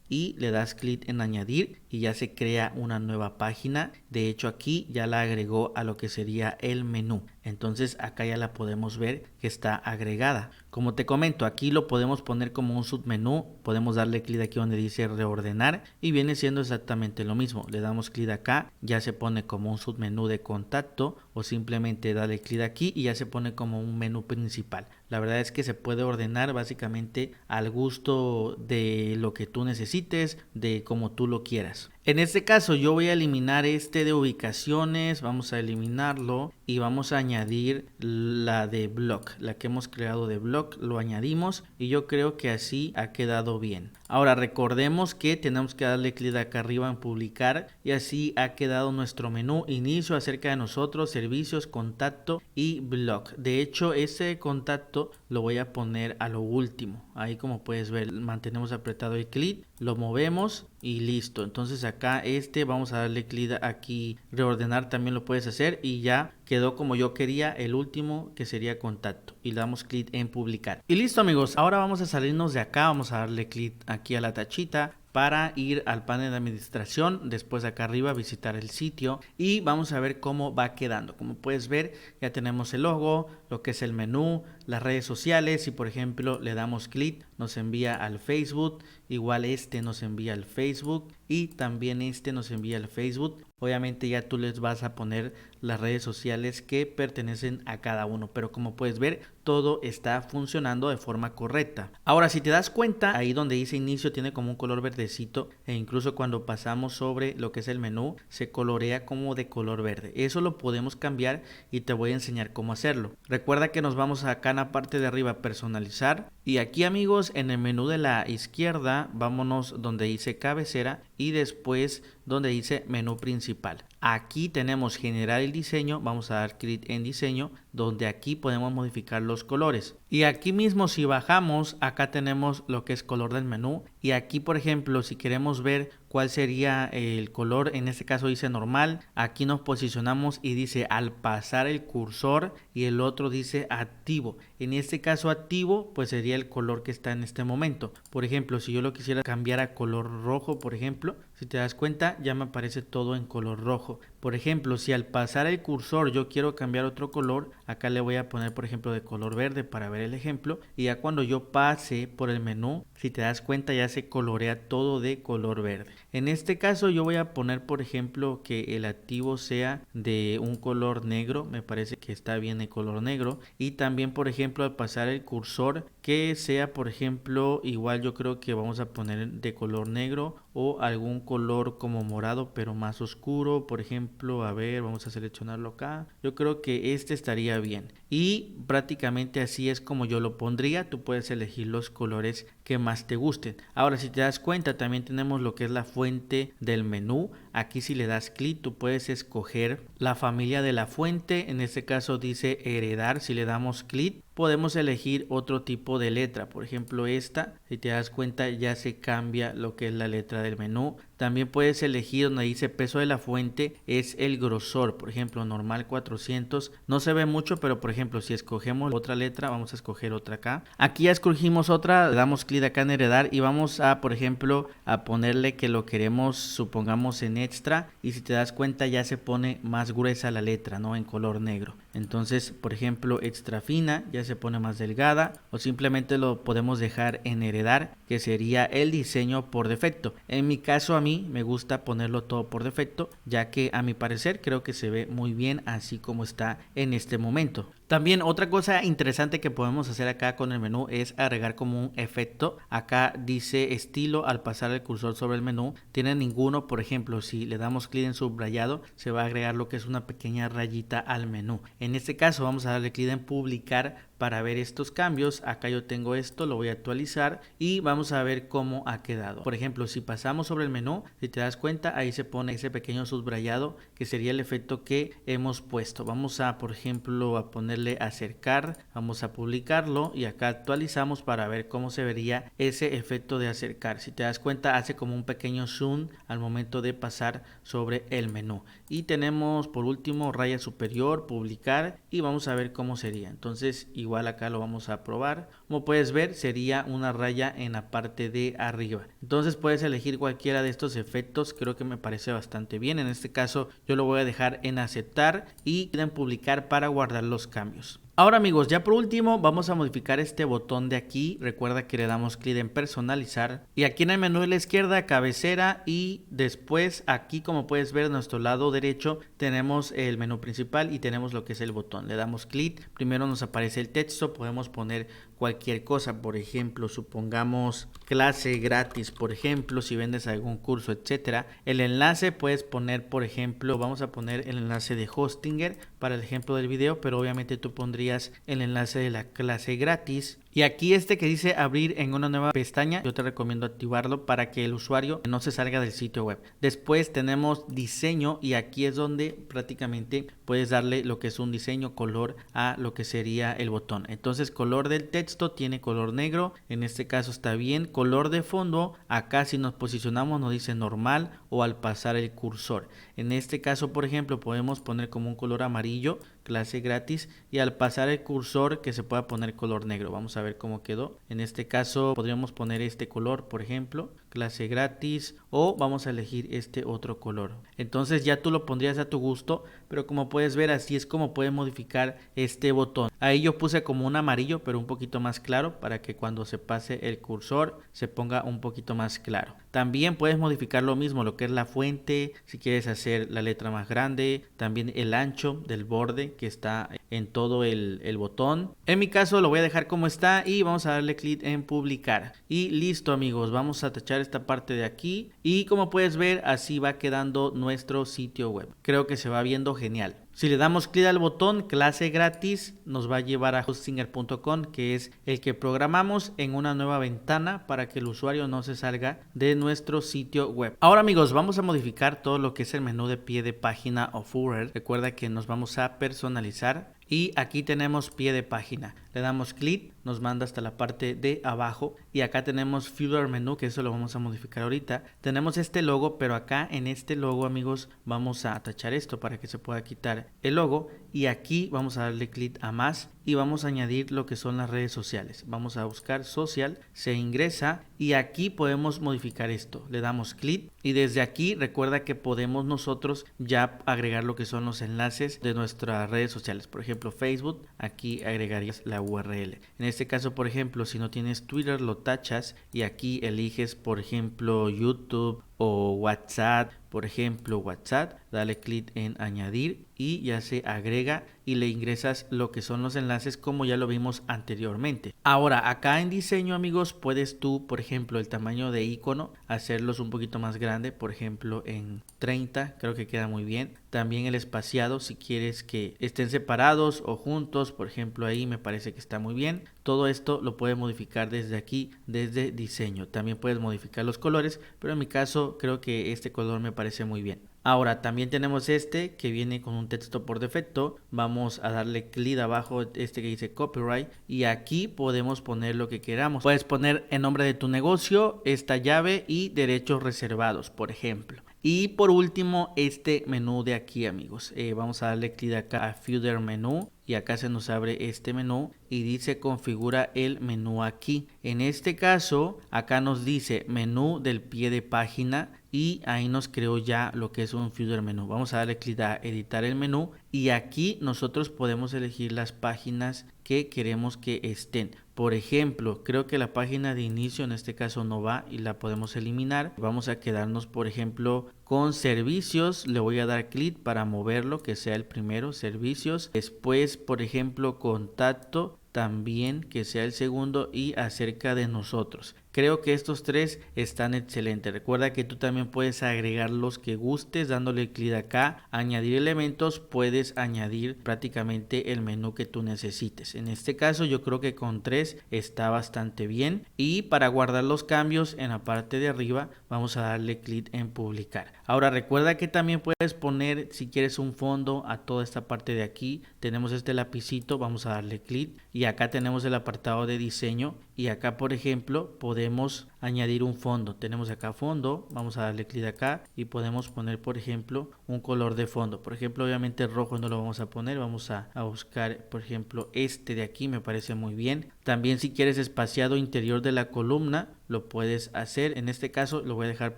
y le das clic en añadir y ya se crea una nueva página. De hecho aquí ya la agregó a lo que sería el menú. Entonces acá ya la podemos ver que está agregada. Como te comento, aquí lo podemos poner como un submenú, podemos darle clic aquí donde dice reordenar y viene siendo exactamente lo mismo. Le damos clic acá, ya se pone como un submenú de contacto, o simplemente darle clic aquí y ya se pone como un menú principal. La verdad es que se puede ordenar básicamente al gusto de lo que tú necesites, de como tú lo quieras. En este caso yo voy a eliminar este de ubicaciones, vamos a eliminarlo y vamos a añadir la de blog, la que hemos creado de blog, lo añadimos y yo creo que así ha quedado bien. Ahora recordemos que tenemos que darle clic acá arriba en publicar y así ha quedado nuestro menú inicio acerca de nosotros, servicios, contacto y blog. De hecho ese contacto lo voy a poner a lo último. Ahí como puedes ver mantenemos apretado el clic, lo movemos y listo. Entonces acá vamos a darle clic aquí, reordenar también lo puedes hacer y ya quedó como yo quería el último que sería contacto y le damos clic en publicar. Y listo amigos, ahora vamos a salirnos de acá, vamos a darle clic aquí a la tachita para ir al panel de administración, después acá arriba visitar el sitio y vamos a ver cómo va quedando. Como puedes ver ya tenemos el logo, lo que es el menú, las redes sociales. Si por ejemplo le damos clic nos envía al Facebook, igual nos envía al Facebook y también nos envía al Facebook. Obviamente ya tú les vas a poner las redes sociales que pertenecen a cada uno, pero como puedes ver todo está funcionando de forma correcta. Ahora si te das cuenta, ahí donde dice inicio tiene como un color verdecito e incluso cuando pasamos sobre lo que es el menú se colorea como de color verde. Eso lo podemos cambiar y te voy a enseñar cómo hacerlo. Recuerda que nos vamos acá en la parte de arriba personalizar y aquí amigos en el menú de la izquierda vámonos donde dice cabecera y después donde dice menú principal. Aquí tenemos generar el diseño, vamos a dar clic en diseño, donde aquí podemos modificar los colores. Y aquí mismo si bajamos, acá tenemos lo que es color del menú. Y aquí por ejemplo, si queremos ver cuál sería el color, en este caso dice normal, aquí nos posicionamos y dice al pasar el cursor y el otro dice activo. En este caso activo, pues sería el color que está en este momento. Por ejemplo, si yo lo quisiera cambiar a color rojo, por ejemplo, si te das cuenta ya me aparece todo en color rojo. Por ejemplo, si al pasar el cursor yo quiero cambiar otro color, acá le voy a poner por ejemplo de color verde para ver el ejemplo. Y ya cuando yo pase por el menú, si te das cuenta ya se colorea todo de color verde. En este caso yo voy a poner por ejemplo que el activo sea de un color negro, me parece que está bien el color negro. Y también por ejemplo al pasar el cursor que sea por ejemplo igual yo creo que vamos a poner de color negro o algún color como morado pero más oscuro. Por ejemplo, a ver, vamos a seleccionarlo acá. Yo creo que estaría bien y prácticamente así es como yo lo pondría. Tú puedes elegir los colores que más te gusten. Ahora si te das cuenta también tenemos lo que es la fuente del menú. Aquí si le das clic tú puedes escoger la familia de la fuente. En este caso dice heredar. Si le damos clic podemos elegir otro tipo de letra, por ejemplo esta, si te das cuenta ya se cambia lo que es la letra del menú. También puedes elegir donde dice peso de la fuente, es el grosor, por ejemplo normal 400, no se ve mucho pero por ejemplo si escogemos otra letra, vamos a escoger otra acá. Aquí ya escogimos otra, le damos clic acá en heredar y vamos a por ejemplo a ponerle que lo queremos supongamos en extra y si te das cuenta ya se pone más gruesa la letra, ¿no? En color negro. Entonces por ejemplo extra fina ya se pone más delgada o simplemente lo podemos dejar en heredar que sería el diseño por defecto. En mi caso a mí me gusta ponerlo todo por defecto ya que a mi parecer creo que se ve muy bien así como está en este momento. También otra cosa interesante que podemos hacer acá con el menú es agregar como un efecto. Acá dice estilo, al pasar el cursor sobre el menú tiene ninguno. Por ejemplo si le damos clic en subrayado se va a agregar lo que es una pequeña rayita al menú. En este caso vamos a darle clic en publicar para ver estos cambios. Acá yo tengo esto, lo voy a actualizar y vamos a ver cómo ha quedado. Por ejemplo si pasamos sobre el menú, si te das cuenta ahí se pone ese pequeño subrayado que sería el efecto que hemos puesto. Vamos a por ejemplo a ponerle acercar, vamos a publicarlo y acá actualizamos para ver cómo se vería ese efecto de acercar. Si te das cuenta hace como un pequeño zoom al momento de pasar sobre el menú. Y tenemos por último raya superior, publicar y vamos a ver cómo sería. Entonces igual igual acá lo vamos a probar. Como puedes ver, sería una raya en la parte de arriba. Entonces puedes elegir cualquiera de estos efectos, creo que me parece bastante bien. En este caso yo lo voy a dejar en aceptar y en publicar para guardar los cambios. Ahora amigos, ya por último vamos a modificar este botón de aquí. Recuerda que le damos clic en personalizar y aquí en el menú de la izquierda cabecera, y después aquí, como puedes ver, a nuestro lado derecho tenemos el menú principal y tenemos lo que es el botón. Le damos clic, primero nos aparece el texto, podemos poner cualquier cosa, por ejemplo, supongamos clase gratis, por ejemplo, si vendes algún curso, etcétera. El enlace puedes poner, por ejemplo, vamos a poner el enlace de Hostinger para el ejemplo del video, pero obviamente tú pondrías el enlace de la clase gratis. Y aquí este que dice abrir en una nueva pestaña, yo te recomiendo activarlo para que el usuario no se salga del sitio web. Después tenemos diseño y aquí es donde prácticamente puedes darle lo que es un diseño, color a lo que sería el botón. Entonces color del texto tiene color negro, en este caso está bien. Color de fondo, acá si nos posicionamos nos dice normal o al pasar el cursor. En este caso, por ejemplo, podemos poner como un color amarillo, clase gratis, y al pasar el cursor que se pueda poner color negro. Vamos a ver cómo quedó. En este caso podríamos poner este color, por ejemplo, clase gratis, o vamos a elegir este otro color. Entonces ya tú lo pondrías a tu gusto, pero como puedes ver, así es como puedes modificar este botón. Ahí yo puse como un amarillo, pero un poquito más claro, para que cuando se pase el cursor se ponga un poquito más claro. También puedes modificar lo mismo, lo que es la fuente, si quieres hacer la letra más grande, también el ancho del borde que está en todo el botón. En mi caso lo voy a dejar como está y vamos a darle clic en publicar. Y listo amigos, vamos a tachar esta parte de aquí y como puedes ver, así va quedando nuestro sitio web. Creo que se va viendo genial. Si le damos clic al botón clase gratis, nos va a llevar a hostinger.com, que es el que programamos en una nueva ventana para que el usuario no se salga de nuestro sitio web. Ahora amigos, vamos a modificar todo lo que es el menú de pie de página o footer. Recuerda que nos vamos a personalizar y aquí tenemos pie de página. Le damos clic, nos manda hasta la parte de abajo y acá tenemos footer menú, que eso lo vamos a modificar ahorita. Tenemos este logo, pero acá en este logo amigos vamos a tachar esto para que se pueda quitar el logo, y aquí vamos a darle clic a más y vamos a añadir lo que son las redes sociales. Vamos a buscar social, se ingresa y aquí podemos modificar esto. Le damos clic y desde aquí recuerda que podemos nosotros ya agregar lo que son los enlaces de nuestras redes sociales. Por ejemplo Facebook, aquí agregarías la URL. En este caso, por ejemplo, si no tienes Twitter, lo tachas y aquí eliges, por ejemplo, YouTube o WhatsApp. Por ejemplo, WhatsApp, dale clic en añadir y ya se agrega y le ingresas lo que son los enlaces como ya lo vimos anteriormente. Ahora acá en diseño amigos, puedes tú, por ejemplo, el tamaño de icono hacerlos un poquito más grande, por ejemplo en 30, creo que queda muy bien. También el espaciado, si quieres que estén separados o juntos, por ejemplo, ahí me parece que está muy bien. Todo esto lo puedes modificar desde aquí, desde diseño. También puedes modificar los colores, pero en mi caso creo que este color me parece muy bien. Ahora también tenemos este que viene con un texto por defecto. Vamos a darle clic abajo este que dice copyright y aquí podemos poner lo que queramos. Puedes poner el nombre de tu negocio, esta llave y derechos reservados, por ejemplo. Y por último este menú de aquí amigos, vamos a darle clic acá a footer menú y acá se nos abre este menú y dice configura el menú aquí. En este caso acá nos dice menú del pie de página y ahí nos creó ya lo que es un footer menú. Vamos a darle clic a editar el menú y aquí nosotros podemos elegir las páginas que queremos que estén. Por ejemplo, creo que la página de inicio en este caso no va y la podemos eliminar. Vamos a quedarnos, por ejemplo, con servicios. Le voy a dar clic para moverlo, que sea el primero, servicios. Después, por ejemplo, contacto, también que sea el segundo, y acerca de nosotros. Creo que estos tres están excelentes. Recuerda que tú también puedes agregar los que gustes dándole clic acá, añadir elementos, puedes añadir prácticamente el menú que tú necesites. En este caso yo creo que con 3 está bastante bien. Y para guardar los cambios en la parte de arriba vamos a darle clic en publicar. Ahora recuerda que también puedes poner, si quieres, un fondo a toda esta parte de aquí. Tenemos este lapicito, vamos a darle clic y acá tenemos el apartado de diseño y acá por ejemplo podemos añadir un fondo. Tenemos acá fondo, vamos a darle clic acá y podemos poner por ejemplo un color de fondo. Por ejemplo, obviamente rojo no lo vamos a poner, vamos a buscar por ejemplo este de aquí, me parece muy bien. También si quieres espaciado interior de la columna lo puedes hacer, en este caso lo voy a dejar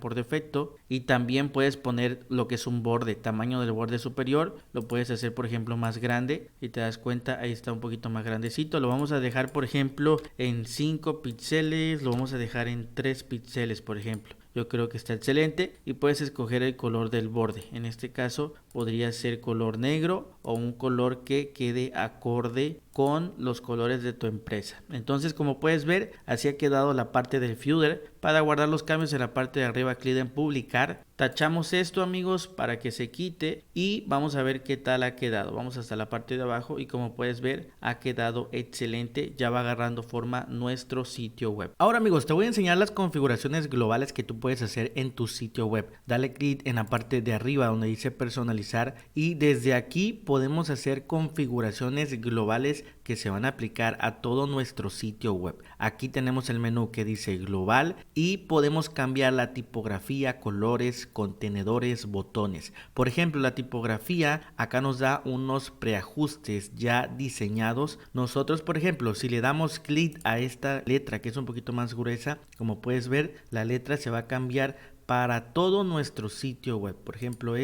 por defecto, y también puedes poner lo que es un borde, tamaño del borde superior, lo puedes hacer por ejemplo más grande y te das cuenta, ahí está un poquito más grandecito. Lo vamos a dejar por ejemplo en 5 píxeles, lo vamos a dejar en 3 píxeles por ejemplo. Yo creo que está excelente y puedes escoger el color del borde. En este caso podría ser color negro o un color que quede acorde con los colores de tu empresa. Entonces, como puedes ver, así ha quedado la parte del Footer. Para guardar los cambios en la parte de arriba, clic en publicar. Tachamos esto, amigos, para que se quite y vamos a ver qué tal ha quedado. Vamos hasta la parte de abajo y como puedes ver, ha quedado excelente. Ya va agarrando forma nuestro sitio web. Ahora, amigos, te voy a enseñar las configuraciones globales que tú puedes hacer en tu sitio web. Dale clic en la parte de arriba donde dice personalizar y desde aquí podemos hacer configuraciones globales que se van a aplicar a todo nuestro sitio web. Aquí tenemos el menú que dice global y podemos cambiar la tipografía, colores, contenedores, botones. Por ejemplo, la tipografía acá nos da unos preajustes ya diseñados. Nosotros, por ejemplo, si le damos clic a esta letra que es un poquito más gruesa, como puedes ver, la letra se va a cambiar para todo nuestro sitio web. Por ejemplo,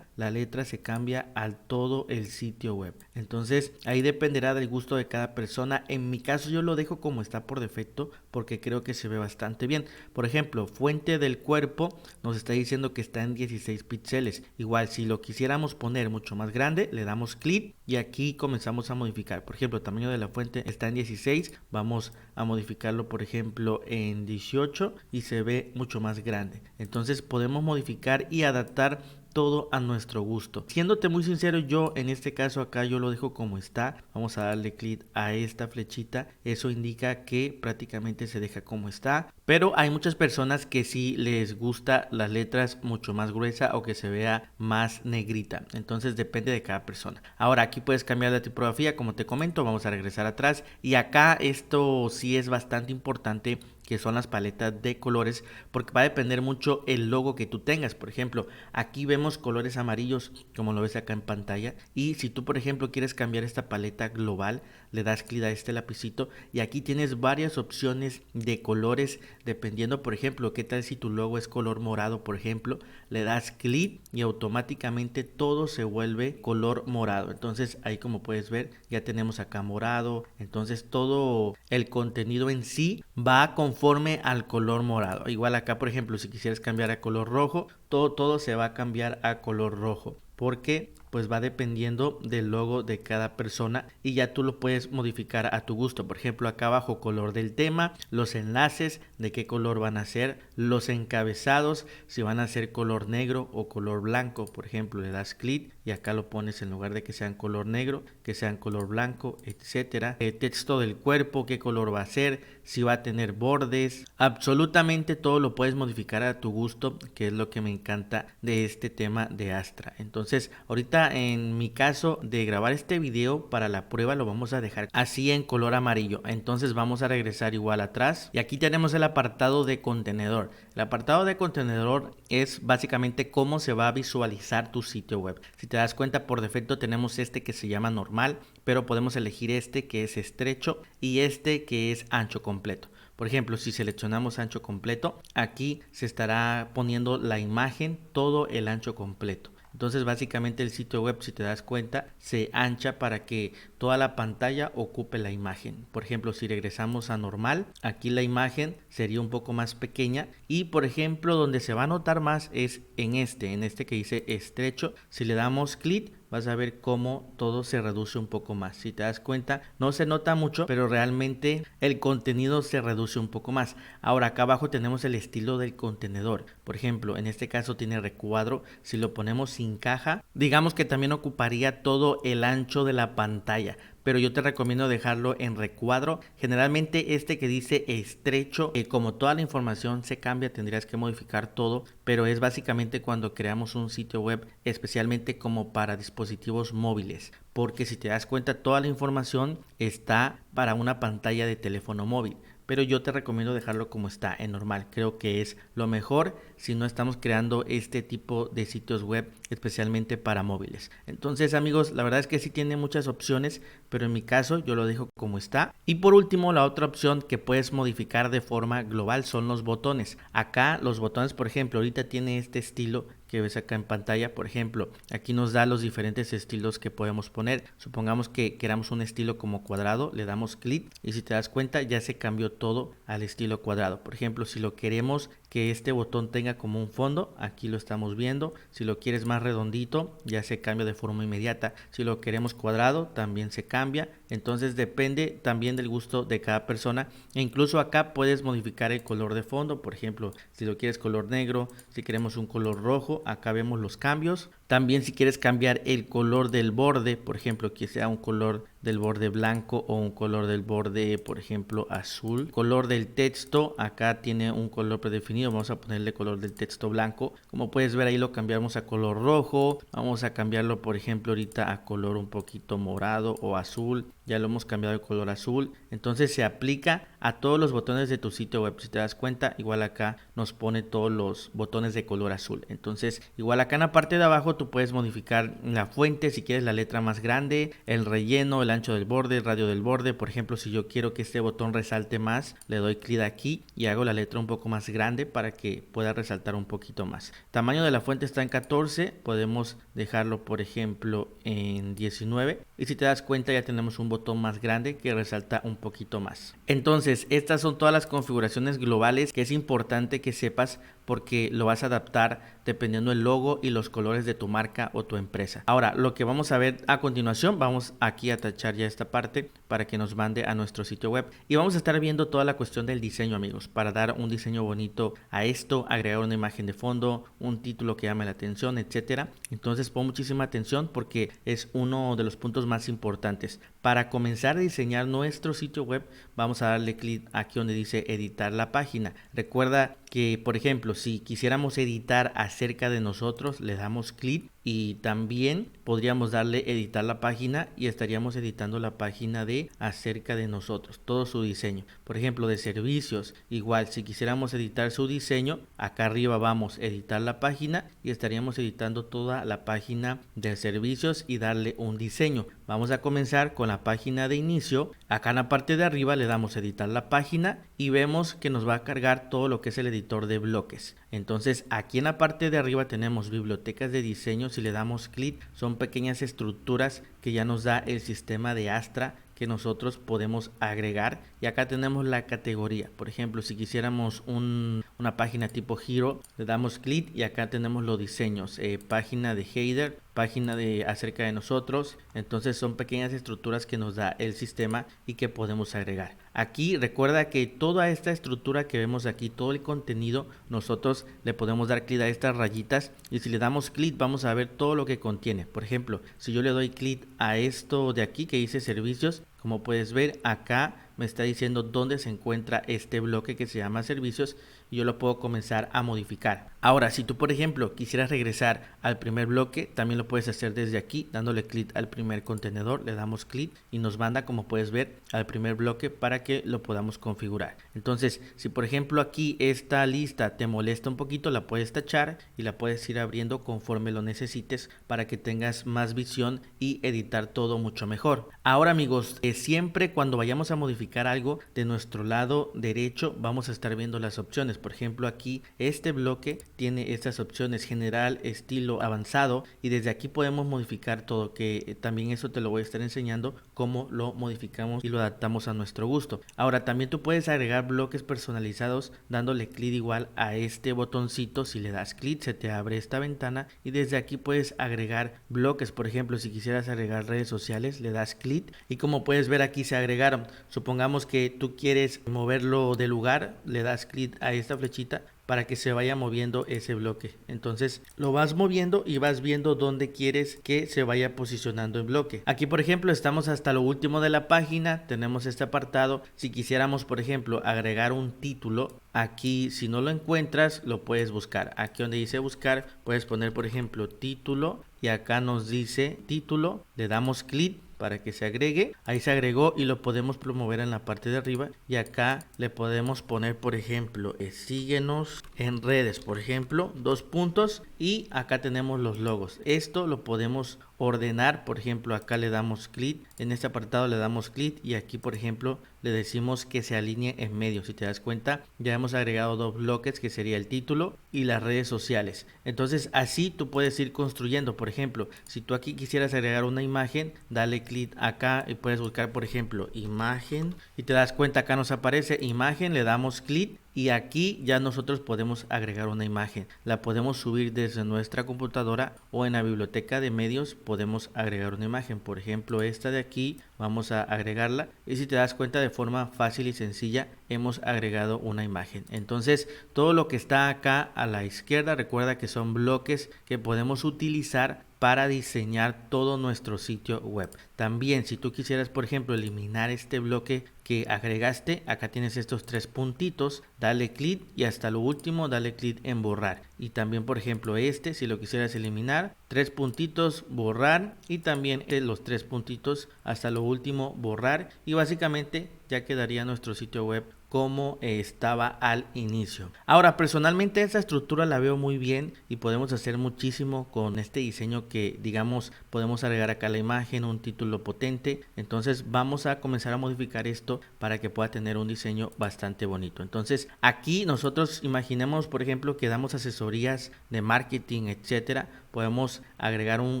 la letra se cambia al todo el sitio web. Entonces, ahí dependerá del gusto de cada persona. En mi caso, yo lo dejo como está por defecto porque creo que se ve bastante bien. Por ejemplo, fuente del cuerpo nos está diciendo que está en 16 píxeles. Igual, si lo quisiéramos poner mucho más grande, le damos clic y aquí comenzamos a modificar. Por ejemplo, el tamaño de la fuente está en 16. Vamos a modificarlo, por ejemplo, en 18 y se ve mucho más grande. Entonces podemos modificar y adaptar todo a nuestro gusto. Siéndote muy sincero, yo en este caso acá yo lo dejo como está. Vamos a darle clic a esta flechita. Eso indica que prácticamente se deja como está. Pero hay muchas personas que sí les gusta las letras mucho más gruesa o que se vea más negrita. Entonces depende de cada persona. Ahora aquí puedes cambiar la tipografía, como te comento. Vamos a regresar atrás. Y acá esto sí es bastante importante, que son las paletas de colores, porque va a depender mucho el logo que tú tengas. Por ejemplo, aquí vemos colores amarillos como lo ves acá en pantalla, y si tú por ejemplo quieres cambiar esta paleta global, le das clic a este lapicito y aquí tienes varias opciones de colores dependiendo. Por ejemplo, qué tal si tu logo es color morado, por ejemplo, le das clic y automáticamente todo se vuelve color morado. Entonces ahí, como puedes ver, ya tenemos acá morado. Entonces todo el contenido en sí va conforme al color morado. Igual acá, por ejemplo, si quisieras cambiar a color rojo, todo se va a cambiar a color rojo, porque pues va dependiendo del logo de cada persona y ya tú lo puedes modificar a tu gusto. Por ejemplo, acá abajo color del tema, los enlaces de qué color van a ser, los encabezados si van a ser color negro o color blanco. Por ejemplo, le das clic y acá lo pones, en lugar de que sean color negro, que sean color blanco, etcétera. El texto del cuerpo, qué color va a ser, si va a tener bordes, absolutamente todo lo puedes modificar a tu gusto, que es lo que me encanta de este tema de Astra. Entonces ahorita en mi caso de grabar este video para la prueba lo vamos a dejar así en color amarillo. Entonces vamos a regresar igual atrás y aquí tenemos el apartado de contenedor. El apartado de contenedor es básicamente cómo se va a visualizar tu sitio web. Si te das cuenta, por defecto tenemos este que se llama normal, pero podemos elegir este que es estrecho y este que es ancho completo. Por ejemplo, si seleccionamos ancho completo, aquí se estará poniendo la imagen todo el ancho completo. Entonces básicamente el sitio web, si te das cuenta, se ancha para que toda la pantalla ocupe la imagen. Por ejemplo, si regresamos a normal, aquí la imagen sería un poco más pequeña y por ejemplo donde se va a notar más es en este que dice estrecho. Si le damos clic, vas a ver cómo todo se reduce un poco más. Si te das cuenta, no se nota mucho, pero realmente el contenido se reduce un poco más. Ahora acá abajo tenemos el estilo del contenedor. Por ejemplo, en este caso tiene recuadro. Si lo ponemos sin caja, digamos que también ocuparía todo el ancho de la pantalla, pero yo te recomiendo dejarlo en recuadro. Generalmente este que dice estrecho, como toda la información se cambia, tendrías que modificar todo, pero es básicamente cuando creamos un sitio web especialmente como para dispositivos móviles, porque si te das cuenta toda la información está para una pantalla de teléfono móvil. pero yo te recomiendo dejarlo como está, en normal. Creo que es lo mejor si no estamos creando este tipo de sitios web especialmente para móviles. Entonces, amigos, la verdad es que sí tiene muchas opciones, pero en mi caso yo lo dejo como está. Y por último, la otra opción que puedes modificar de forma global son los botones. Acá los botones, por ejemplo, ahorita tiene este estilo que ves acá en pantalla. Por ejemplo, aquí nos da los diferentes estilos que podemos poner. Supongamos que queramos un estilo como cuadrado, le damos clic y si te das cuenta ya se cambió todo al estilo cuadrado. Por ejemplo, si lo queremos que este botón tenga como un fondo, aquí lo estamos viendo. Si lo quieres más redondito, ya se cambia de forma inmediata. Si lo queremos cuadrado, también se cambia. Entonces depende también del gusto de cada persona. E incluso acá puedes modificar el color de fondo. Por ejemplo, si lo quieres color negro, si queremos un color rojo, acá vemos los cambios. También si quieres cambiar el color del borde, por ejemplo, que sea un color del borde blanco o un color del borde, por ejemplo, azul. Color del texto, acá tiene un color predefinido, vamos a ponerle color del texto blanco. Como puedes ver ahí lo cambiamos a color rojo, vamos a cambiarlo por ejemplo ahorita a color un poquito morado o azul. Ya lo hemos cambiado de color azul. Entonces se aplica a todos los botones de tu sitio web. Si te das cuenta, igual acá nos pone todos los botones de color azul. Entonces igual acá en la parte de abajo tú puedes modificar la fuente, si quieres la letra más grande, el relleno, el ancho del borde, el radio del borde. Por ejemplo, si yo quiero que este botón resalte más, le doy clic aquí y hago la letra un poco más grande para que pueda resaltar un poquito más. Tamaño de la fuente está en 14, podemos dejarlo por ejemplo en 19 y si te das cuenta ya tenemos un botón más grande que resalta un poquito más. Entonces estas son todas las configuraciones globales que es importante que sepas porque lo vas a adaptar dependiendo del logo y los colores de tu marca o tu empresa. Ahora lo que vamos a ver a continuación, vamos aquí a tachar ya esta parte para que nos mande a nuestro sitio web y vamos a estar viendo toda la cuestión del diseño, amigos, para dar un diseño bonito a esto, agregar una imagen de fondo, un título que llame la atención, etcétera. Entonces pon muchísima atención porque es uno de los puntos más importantes. Para comenzar a diseñar nuestro sitio web vamos a darle clic aquí donde dice editar la página. Recuerda que por ejemplo si quisiéramos editar acerca de nosotros le damos clic y también podríamos darle editar la página y estaríamos editando la página de acerca de nosotros, todo su diseño. Por ejemplo de servicios, igual si quisiéramos editar su diseño, acá arriba vamos a editar la página y estaríamos editando toda la página de servicios y darle un diseño. Vamos a comenzar con la página de inicio. Acá en la parte de arriba le damos a editar la página y vemos que nos va a cargar todo lo que es el editor de bloques. Entonces aquí en la parte de arriba tenemos bibliotecas de diseño. Si le damos clic son pequeñas estructuras que ya nos da el sistema de Astra que nosotros podemos agregar y acá tenemos la categoría. Por ejemplo, si quisiéramos una página tipo Hero, le damos clic y acá tenemos los diseños, página de header, página de acerca de nosotros. Entonces son pequeñas estructuras que nos da el sistema y que podemos agregar. Aquí recuerda que toda esta estructura que vemos aquí, todo el contenido, nosotros le podemos dar clic a estas rayitas y si le damos clic vamos a ver todo lo que contiene. Por ejemplo, si yo le doy clic a esto de aquí que dice servicios, como puedes ver acá me está diciendo dónde se encuentra este bloque que se llama servicios y yo lo puedo comenzar a modificar. Ahora, si tú por ejemplo quisieras regresar al primer bloque, también lo puedes hacer desde aquí, dándole clic al primer contenedor, le damos clic y nos manda, como puedes ver, al primer bloque para que lo podamos configurar. Entonces, si por ejemplo aquí esta lista te molesta un poquito, la puedes tachar y la puedes ir abriendo conforme lo necesites para que tengas más visión y editar todo mucho mejor. Ahora, amigos, siempre cuando vayamos a modificar algo de nuestro lado derecho vamos a estar viendo las opciones. Por ejemplo, aquí este bloque tiene estas opciones: general, estilo, avanzado, y desde aquí podemos modificar todo, que también eso te lo voy a estar enseñando cómo lo modificamos y lo adaptamos a nuestro gusto. Ahora también tú puedes agregar bloques personalizados dándole clic igual a este botoncito. Si le das clic se te abre esta ventana y desde aquí puedes agregar bloques. Por ejemplo, si quisieras agregar redes sociales, le das clic y como puedes ver aquí se agregaron. Supongamos que tú quieres moverlo de lugar, le das clic a esta flechita para que se vaya moviendo ese bloque. Entonces lo vas moviendo y vas viendo dónde quieres que se vaya posicionando el bloque. Aquí por ejemplo estamos hasta lo último de la página, tenemos este apartado. Si quisiéramos por ejemplo agregar un título, aquí si no lo encuentras lo puedes buscar. Aquí donde dice buscar puedes poner por ejemplo título y acá nos dice título, le damos clic para que se agregue. Ahí se agregó y lo podemos promover en la parte de arriba, y acá le podemos poner, por ejemplo, síguenos en redes, por ejemplo, 2 puntos, y acá tenemos los logos. Esto lo podemos ordenar, por ejemplo, acá le damos clic, en este apartado le damos clic y aquí, por ejemplo, le decimos que se alinee en medio. Si te das cuenta, ya hemos agregado 2 bloques, que sería el título y las redes sociales. Entonces así tú puedes ir construyendo. Por ejemplo, si tú aquí quisieras agregar una imagen, dale clic acá y puedes buscar, por ejemplo, imagen, y te das cuenta, acá nos aparece imagen, le damos clic y aquí ya nosotros podemos agregar una imagen. La podemos subir desde nuestra computadora o en la biblioteca de medios podemos agregar una imagen. Por ejemplo, esta de aquí vamos a agregarla, y si te das cuenta, de forma fácil y sencilla hemos agregado una imagen. Entonces todo lo que está acá a la izquierda, recuerda que son bloques que podemos utilizar para diseñar todo nuestro sitio web. También, si tú quisieras, por ejemplo, eliminar este bloque que agregaste, acá tienes estos 3 puntitos, dale clic y hasta lo último dale clic en borrar. Y también, por ejemplo, si lo quisieras eliminar, 3 puntitos, borrar, y también los 3 puntitos hasta lo último, borrar, y básicamente ya quedaría nuestro sitio web como estaba al inicio. Ahora, personalmente esta estructura la veo muy bien y podemos hacer muchísimo con este diseño, que digamos podemos agregar acá la imagen, un título potente. Entonces vamos a comenzar a modificar esto para que pueda tener un diseño bastante bonito. Entonces aquí nosotros imaginemos, por ejemplo, que damos asesorías de marketing, etcétera. Podemos agregar un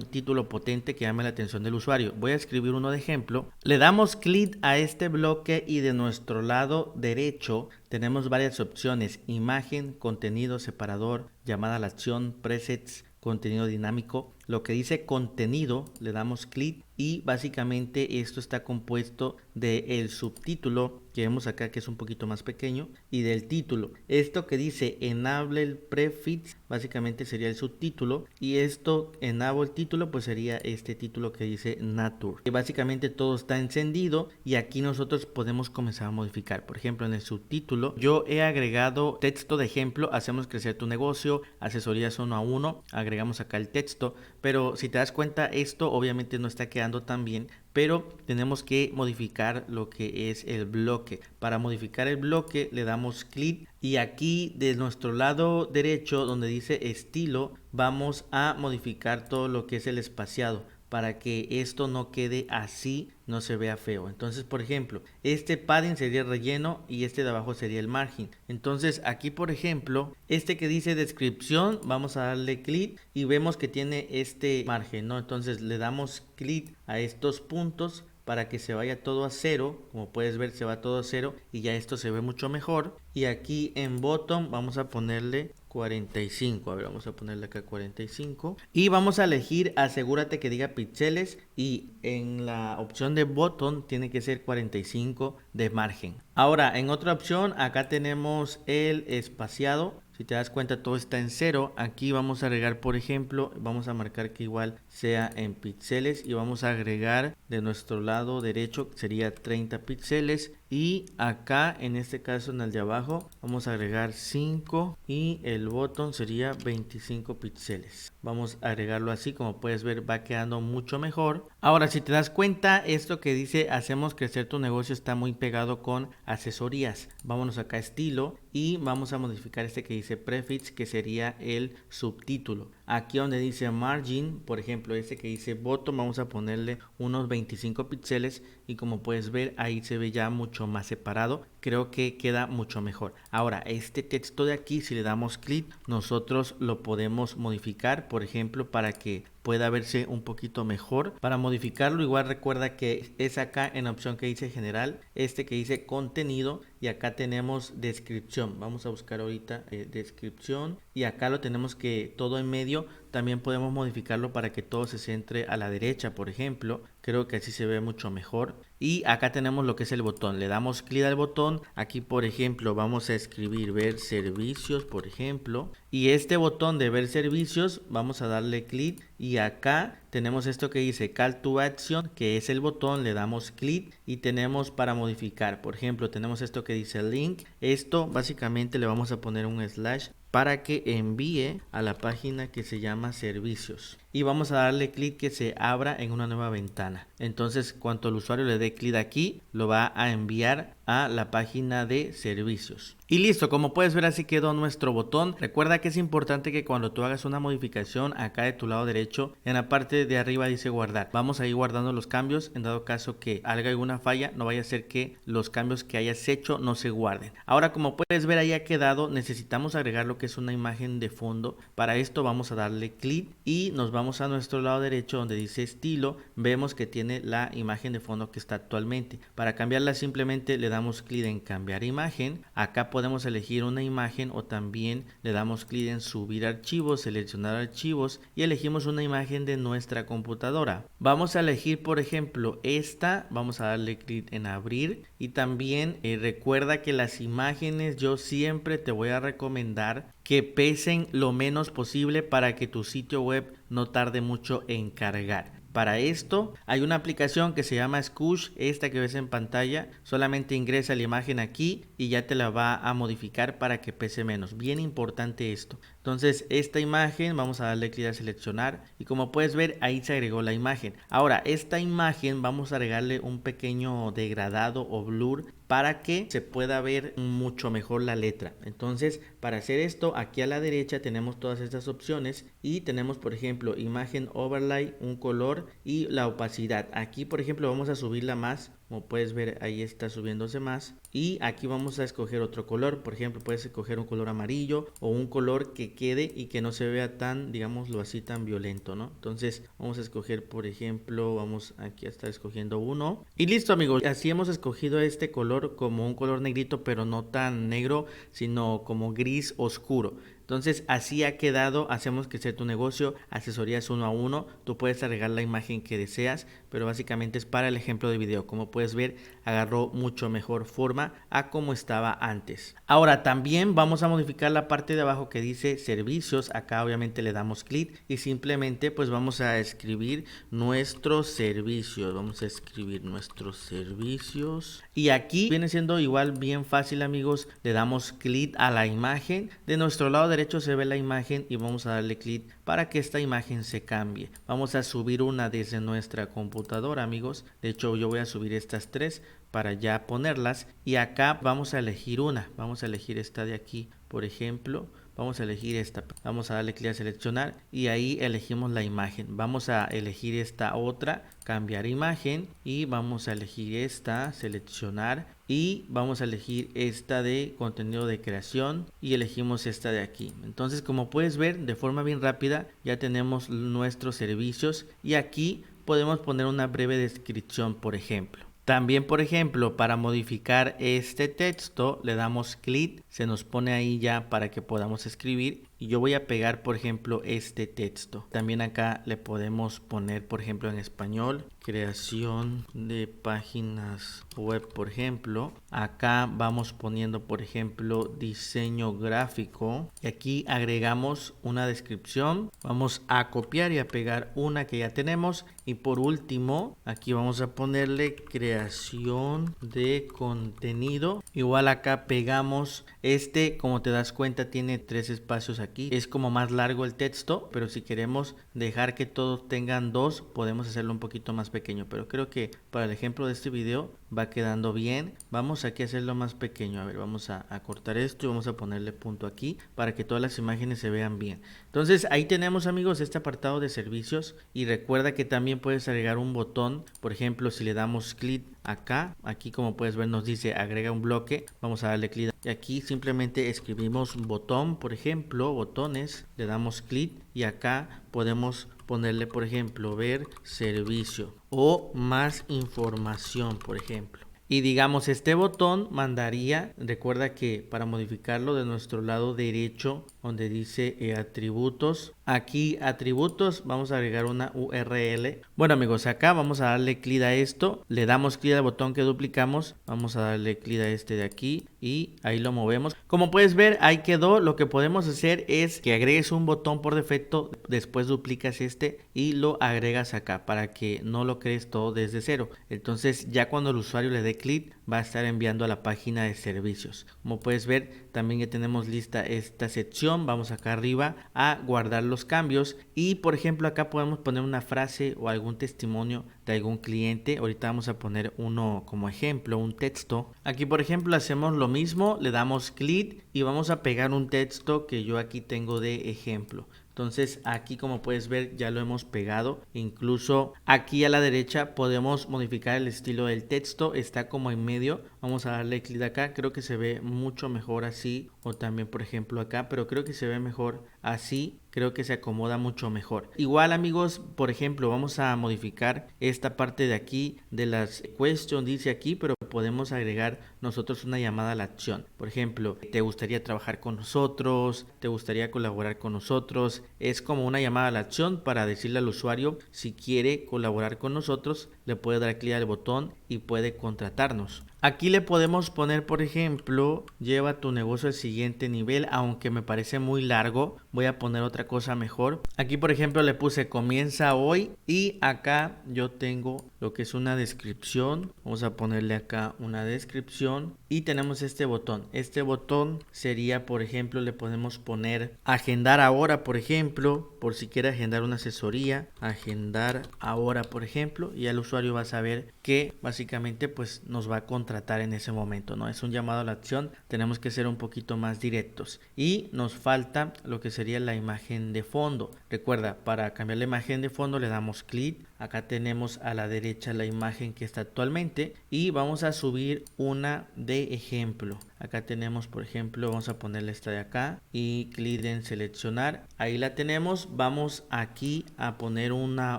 título potente que llame la atención del usuario. Voy a escribir uno de ejemplo. Le damos clic a este bloque y de nuestro lado derecho tenemos varias opciones: imagen, contenido, separador, llamada a la acción, presets, contenido dinámico. Lo que dice contenido le damos clic y básicamente esto está compuesto del subtítulo que vemos acá, que es un poquito más pequeño, y del título. Esto que dice enable el prefix básicamente sería el subtítulo, y esto enable el título pues sería este título que dice nature. Y básicamente todo está encendido y aquí nosotros podemos comenzar a modificar. Por ejemplo, en el subtítulo yo he agregado texto de ejemplo: hacemos crecer tu negocio, asesorías 1 a 1, agregamos acá el texto. Pero si te das cuenta, esto obviamente no está quedando tan bien, pero tenemos que modificar lo que es el bloque. Para modificar el bloque le damos clic y aquí de nuestro lado derecho, donde dice estilo, vamos a modificar todo lo que es el espaciado para que esto no quede así, no se vea feo. Entonces, por ejemplo, este padding sería el relleno y este de abajo sería el margen. Entonces aquí, por ejemplo, este que dice descripción, vamos a darle clic y vemos que tiene este margen, ¿no? Entonces le damos clic a estos puntos para que se vaya todo a 0. Como puedes ver, se va todo a 0 y ya esto se ve mucho mejor. Y aquí en bottom vamos a ponerle 45. A ver, vamos a ponerle acá 45 y vamos a elegir asegúrate que diga píxeles, y en la opción de botón tiene que ser 45 de margen. Ahora, en otra opción acá tenemos el espaciado. Si te das cuenta, todo está en 0. Aquí vamos a agregar, por ejemplo, vamos a marcar que igual sea en píxeles y vamos a agregar de nuestro lado derecho, sería 30 píxeles. Y acá en este caso en el de abajo vamos a agregar 5 y el botón sería 25 píxeles. Vamos a agregarlo así, como puedes ver va quedando mucho mejor. Ahora, si te das cuenta, esto que dice hacemos crecer tu negocio está muy pegado con asesorías. Vámonos acá a estilo y vamos a modificar este que dice prefix, que sería el subtítulo. Aquí donde dice margin, por ejemplo, este que dice bottom, vamos a ponerle unos 25 píxeles y como puedes ver ahí se ve ya mucho más separado. Creo que queda mucho mejor. Ahora, este texto de aquí, si le damos clic, nosotros lo podemos modificar, por ejemplo, para que pueda verse un poquito mejor. Para modificarlo, igual recuerda que es acá en la opción que dice general, este que dice contenido, y acá tenemos descripción. Vamos a buscar ahorita descripción y acá lo tenemos que todo en medio. También podemos modificarlo para que todo se centre a la derecha, por ejemplo. Creo que así se ve mucho mejor. Y acá tenemos lo que es el botón. Le damos clic al botón. Aquí, por ejemplo, vamos a escribir ver servicios, por ejemplo. Y este botón de ver servicios, vamos a darle clic. Y acá tenemos esto que dice Call to Action, que es el botón. Le damos clic y tenemos para modificar. Por ejemplo, tenemos esto que dice link. Esto básicamente le vamos a poner un slash para que envíe a la página que se llama servicios. Y vamos a darle clic que se abra en una nueva ventana. Entonces, cuando el usuario le dé clic aquí, lo va a enviar a la página de servicios. Y listo, como puedes ver, así quedó nuestro botón. Recuerda que es importante que cuando tú hagas una modificación, acá de tu lado derecho, en la parte de arriba dice guardar. Vamos a ir guardando los cambios, en dado caso que haga alguna falla, no vaya a ser que los cambios que hayas hecho no se guarden. Ahora, como puedes ver, ahí ha quedado. Necesitamos agregar lo que es una imagen de fondo. Para esto vamos a darle clic y nos vamos a nuestro lado derecho donde dice estilo. Vemos que tiene la imagen de fondo que está actualmente. Para cambiarla simplemente le damos clic en cambiar imagen. Acá podemos elegir una imagen o también le damos clic en subir archivos, seleccionar archivos y elegimos una imagen de nuestra computadora. Vamos a elegir por ejemplo esta, vamos a darle clic en abrir y también recuerda que las imágenes yo siempre te voy a recomendar que pesen lo menos posible para que tu sitio web no tarde mucho en cargar. Para esto hay una aplicación que se llama Squoosh, esta que ves en pantalla. Solamente ingresa la imagen aquí y ya te la va a modificar para que pese menos. Bien importante esto. Entonces esta imagen vamos a darle clic a seleccionar y como puedes ver ahí se agregó la imagen. Ahora esta imagen vamos a agregarle un pequeño degradado o blur para que se pueda ver mucho mejor la letra. Entonces para hacer esto aquí a la derecha tenemos todas estas opciones y tenemos por ejemplo imagen overlay, un color y la opacidad. Aquí por ejemplo vamos a subirla más. Como puedes ver ahí está subiéndose más y aquí vamos a escoger otro color. Por ejemplo puedes escoger un color amarillo o un color que quede y que no se vea tan, digámoslo así, tan violento, ¿no? Entonces vamos a escoger por ejemplo, vamos aquí a estar escogiendo uno y listo amigos, así hemos escogido este color como un color negrito pero no tan negro sino como gris oscuro. Entonces así ha quedado. Hacemos que sea tu negocio, asesorías 1 a 1, tú puedes agregar la imagen que deseas, pero básicamente es para el ejemplo de video. Como puedes ver agarró mucho mejor forma a como estaba antes. Ahora también vamos a modificar la parte de abajo que dice servicios. Acá obviamente le damos clic y simplemente pues vamos a escribir nuestros servicios. Vamos a escribir nuestros servicios y aquí viene siendo igual bien fácil amigos. Le damos clic a la imagen, de nuestro lado derecho se ve la imagen y vamos a darle clic para que esta imagen se cambie. Vamos a subir una desde nuestra computadora amigos. De hecho yo voy a subir estas tres para ya ponerlas y acá vamos a elegir una. Vamos a elegir esta de aquí por ejemplo. Vamos a elegir esta, vamos a darle clic a seleccionar y ahí elegimos la imagen. Vamos a elegir esta otra, cambiar imagen y vamos a elegir esta, seleccionar y vamos a elegir esta de contenido de creación y elegimos esta de aquí. Entonces como puedes ver de forma bien rápida ya tenemos nuestros servicios y aquí podemos poner una breve descripción por ejemplo. También, por ejemplo, para modificar este texto le damos clic, se nos pone ahí ya para que podamos escribir y yo voy a pegar, por ejemplo, este texto. También acá le podemos poner, por ejemplo, en español, creación de páginas web, por ejemplo. Acá vamos poniendo, por ejemplo, diseño gráfico y aquí agregamos una descripción. Vamos a copiar y a pegar una que ya tenemos y por último, aquí vamos a ponerle creación de contenido. Igual acá pegamos este, como te das cuenta, tiene 3 espacios aquí. Es como más largo el texto, pero si queremos dejar que todos tengan 2, podemos hacerlo un poquito más pequeño. Pero creo que para el ejemplo de este video va quedando bien. Vamos aquí a hacerlo más pequeño. A ver, vamos a cortar esto y vamos a ponerle punto aquí para que todas las imágenes se vean bien. Entonces ahí tenemos amigos este apartado de servicios y recuerda que también puedes agregar un botón. Por ejemplo, si le damos clic acá, aquí como puedes ver nos dice agrega un bloque. Vamos a darle clic y aquí simplemente escribimos botón, por ejemplo, botones, le damos clic y acá podemos ponerle por ejemplo ver servicio o más información por ejemplo. Y digamos este botón mandaría, recuerda que para modificarlo de nuestro lado derecho donde dice atributos, aquí atributos vamos a agregar una URL. Bueno amigos, acá vamos a darle clic a esto, le damos clic al botón que duplicamos, vamos a darle clic a este de aquí y ahí lo movemos. Como puedes ver ahí quedó. Lo que podemos hacer es que agregues un botón por defecto, después duplicas este y lo agregas acá para que no lo crees todo desde cero. Entonces ya cuando el usuario le dé clic va a estar enviando a la página de servicios. Como puedes ver, también ya tenemos lista esta sección. Vamos acá arriba a guardar los cambios y por ejemplo acá podemos poner una frase o algún testimonio de algún cliente. Ahorita vamos a poner uno como ejemplo, un texto. Aquí por ejemplo hacemos lo mismo, le damos clic y vamos a pegar un texto que yo aquí tengo de ejemplo. Entonces aquí como puedes ver ya lo hemos pegado. Incluso aquí a la derecha podemos modificar el estilo del texto. Está como en medio. Vamos a darle clic acá. Creo que se ve mucho mejor así. O también por ejemplo acá. Pero creo que se ve mejor así. Creo que se acomoda mucho mejor. Igual amigos, por ejemplo, vamos a modificar esta parte de aquí de las questions, dice aquí, pero podemos agregar nosotros una llamada a la acción. Por ejemplo, ¿te gustaría trabajar con nosotros? ¿Te gustaría colaborar con nosotros? Es como una llamada a la acción para decirle al usuario si quiere colaborar con nosotros, le puede dar clic al botón y puede contratarnos. Aquí le podemos poner, por ejemplo, lleva tu negocio al siguiente nivel, aunque me parece muy largo. Voy a poner otra cosa mejor. Aquí, por ejemplo, le puse comienza hoy y acá yo tengo lo que es una descripción. Vamos a ponerle acá una descripción y tenemos este botón. Este botón sería, por ejemplo, le podemos poner agendar ahora, por ejemplo, por si quiere agendar una asesoría, agendar ahora, por ejemplo, y el usuario va a saber que básicamente pues nos va a contratar en ese momento, ¿no? Es un llamado a la acción, tenemos que ser un poquito más directos y nos falta lo que sería la imagen de fondo. Recuerda, para cambiar la imagen de fondo le damos clic, acá tenemos a la derecha la imagen que está actualmente y vamos a subir una de ejemplo. Acá tenemos, por ejemplo, vamos a ponerle esta de acá y clic en seleccionar. Ahí la tenemos. Vamos aquí a poner una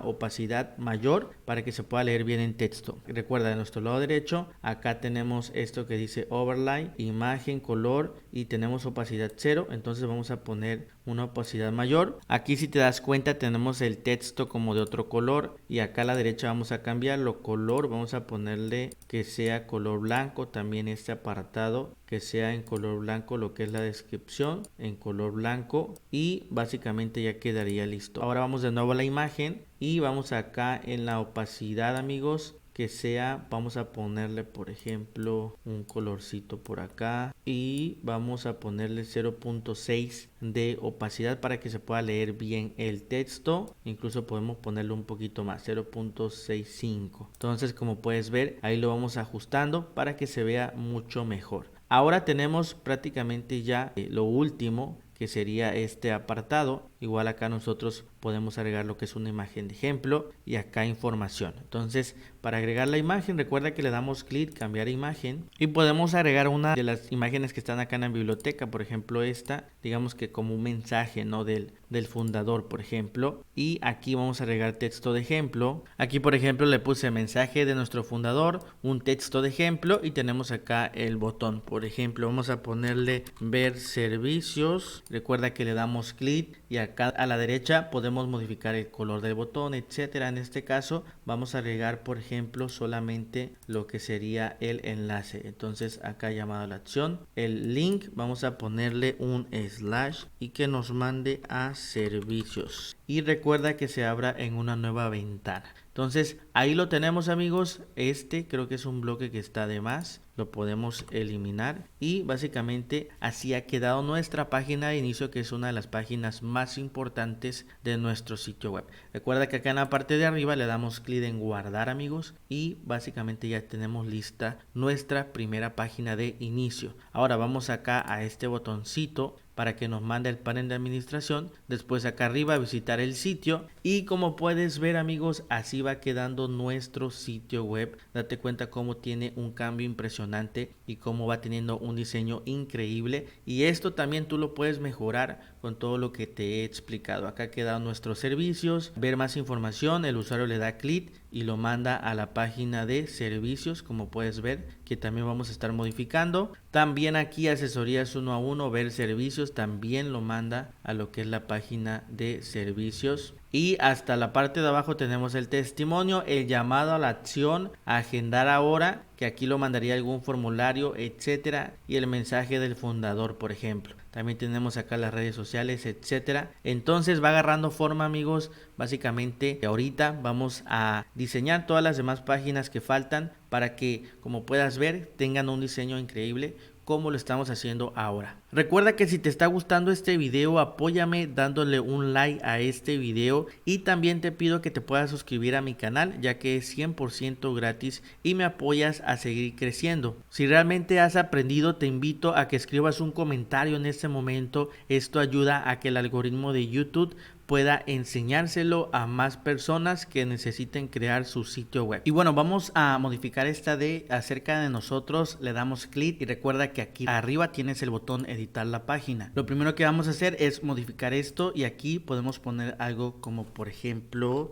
opacidad mayor para que se pueda leer bien en texto. Recuerda, de nuestro lado derecho, acá tenemos esto que dice overlay, imagen, color y tenemos opacidad 0. Entonces vamos a poner una opacidad mayor. Aquí si te das cuenta tenemos el texto como de otro color y acá a la derecha vamos a cambiarlo color. Vamos a ponerle que sea color blanco también este apartado, que sea en color blanco lo que es la descripción en color blanco y básicamente ya quedaría listo. Ahora vamos de nuevo a la imagen y vamos acá en la opacidad amigos, que sea, vamos a ponerle por ejemplo un colorcito por acá y vamos a ponerle 0.6 de opacidad para que se pueda leer bien el texto. Incluso podemos ponerle un poquito más, 0.65. Entonces como puedes ver ahí lo vamos ajustando para que se vea mucho mejor. Ahora tenemos prácticamente ya lo último, que sería este apartado. Igual acá nosotros podemos agregar lo que es una imagen de ejemplo y acá información. Entonces para agregar la imagen recuerda que le damos clic cambiar imagen y podemos agregar una de las imágenes que están acá en la biblioteca. Por ejemplo esta, digamos que como un mensaje, ¿no? del fundador, por ejemplo. Y aquí vamos a agregar texto de ejemplo. Aquí por ejemplo le puse mensaje de nuestro fundador, un texto de ejemplo y tenemos acá el botón. Por ejemplo vamos a ponerle ver servicios. Recuerda que le damos clic y acá a la derecha podemos modificar el color del botón, etcétera. En este caso vamos a agregar por ejemplo solamente lo que sería el enlace. Entonces acá llamado a la acción, el link vamos a ponerle un slash y que nos mande a servicios y recuerda que se abra en una nueva ventana. Entonces ahí lo tenemos amigos. Este creo que es un bloque que está de más, lo podemos eliminar y básicamente así ha quedado nuestra página de inicio, que es una de las páginas más importantes de nuestro sitio web. Recuerda que acá en la parte de arriba le damos clic en guardar amigos y básicamente ya tenemos lista nuestra primera página de inicio. Ahora vamos acá a este botoncito para que nos mande el panel de administración. Después acá arriba visitar el sitio y como puedes ver amigos, así va quedando nuestro sitio web. Date cuenta cómo tiene un cambio impresionante y cómo va teniendo un diseño increíble, y esto también tú lo puedes mejorar con todo lo que te he explicado. Acá quedan nuestros servicios, ver más información, el usuario le da clic y lo manda a la página de servicios, como puedes ver que también vamos a estar modificando. También aquí asesorías 1 a 1, ver servicios, también lo manda a lo que es la página de servicios. Y hasta la parte de abajo tenemos el testimonio, el llamado a la acción, agendar ahora, que aquí lo mandaría algún formulario, etcétera, y el mensaje del fundador, por ejemplo. también tenemos acá las redes sociales, etcétera. Entonces va agarrando forma, amigos. Básicamente ahorita vamos a diseñar todas las demás páginas que faltan para que, como puedas ver, tengan un diseño increíble como lo estamos haciendo ahora. Recuerda que si te está gustando este video, apóyame dándole un like a este video y también te pido que te puedas suscribir a mi canal, ya que es 100% gratis y me apoyas a seguir creciendo. Si realmente has aprendido, te invito a que escribas un comentario en este momento. Esto ayuda a que el algoritmo de YouTube pueda enseñárselo a más personas que necesiten crear su sitio web. Y bueno, vamos a modificar esta de acerca de nosotros. Le damos clic y recuerda que aquí arriba tienes el botón editar la página. Lo primero que vamos a hacer es modificar esto y aquí podemos poner algo como, por ejemplo,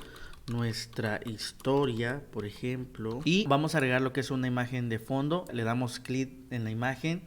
nuestra historia, por ejemplo, y vamos a agregar lo que es una imagen de fondo. Le damos clic en la imagen,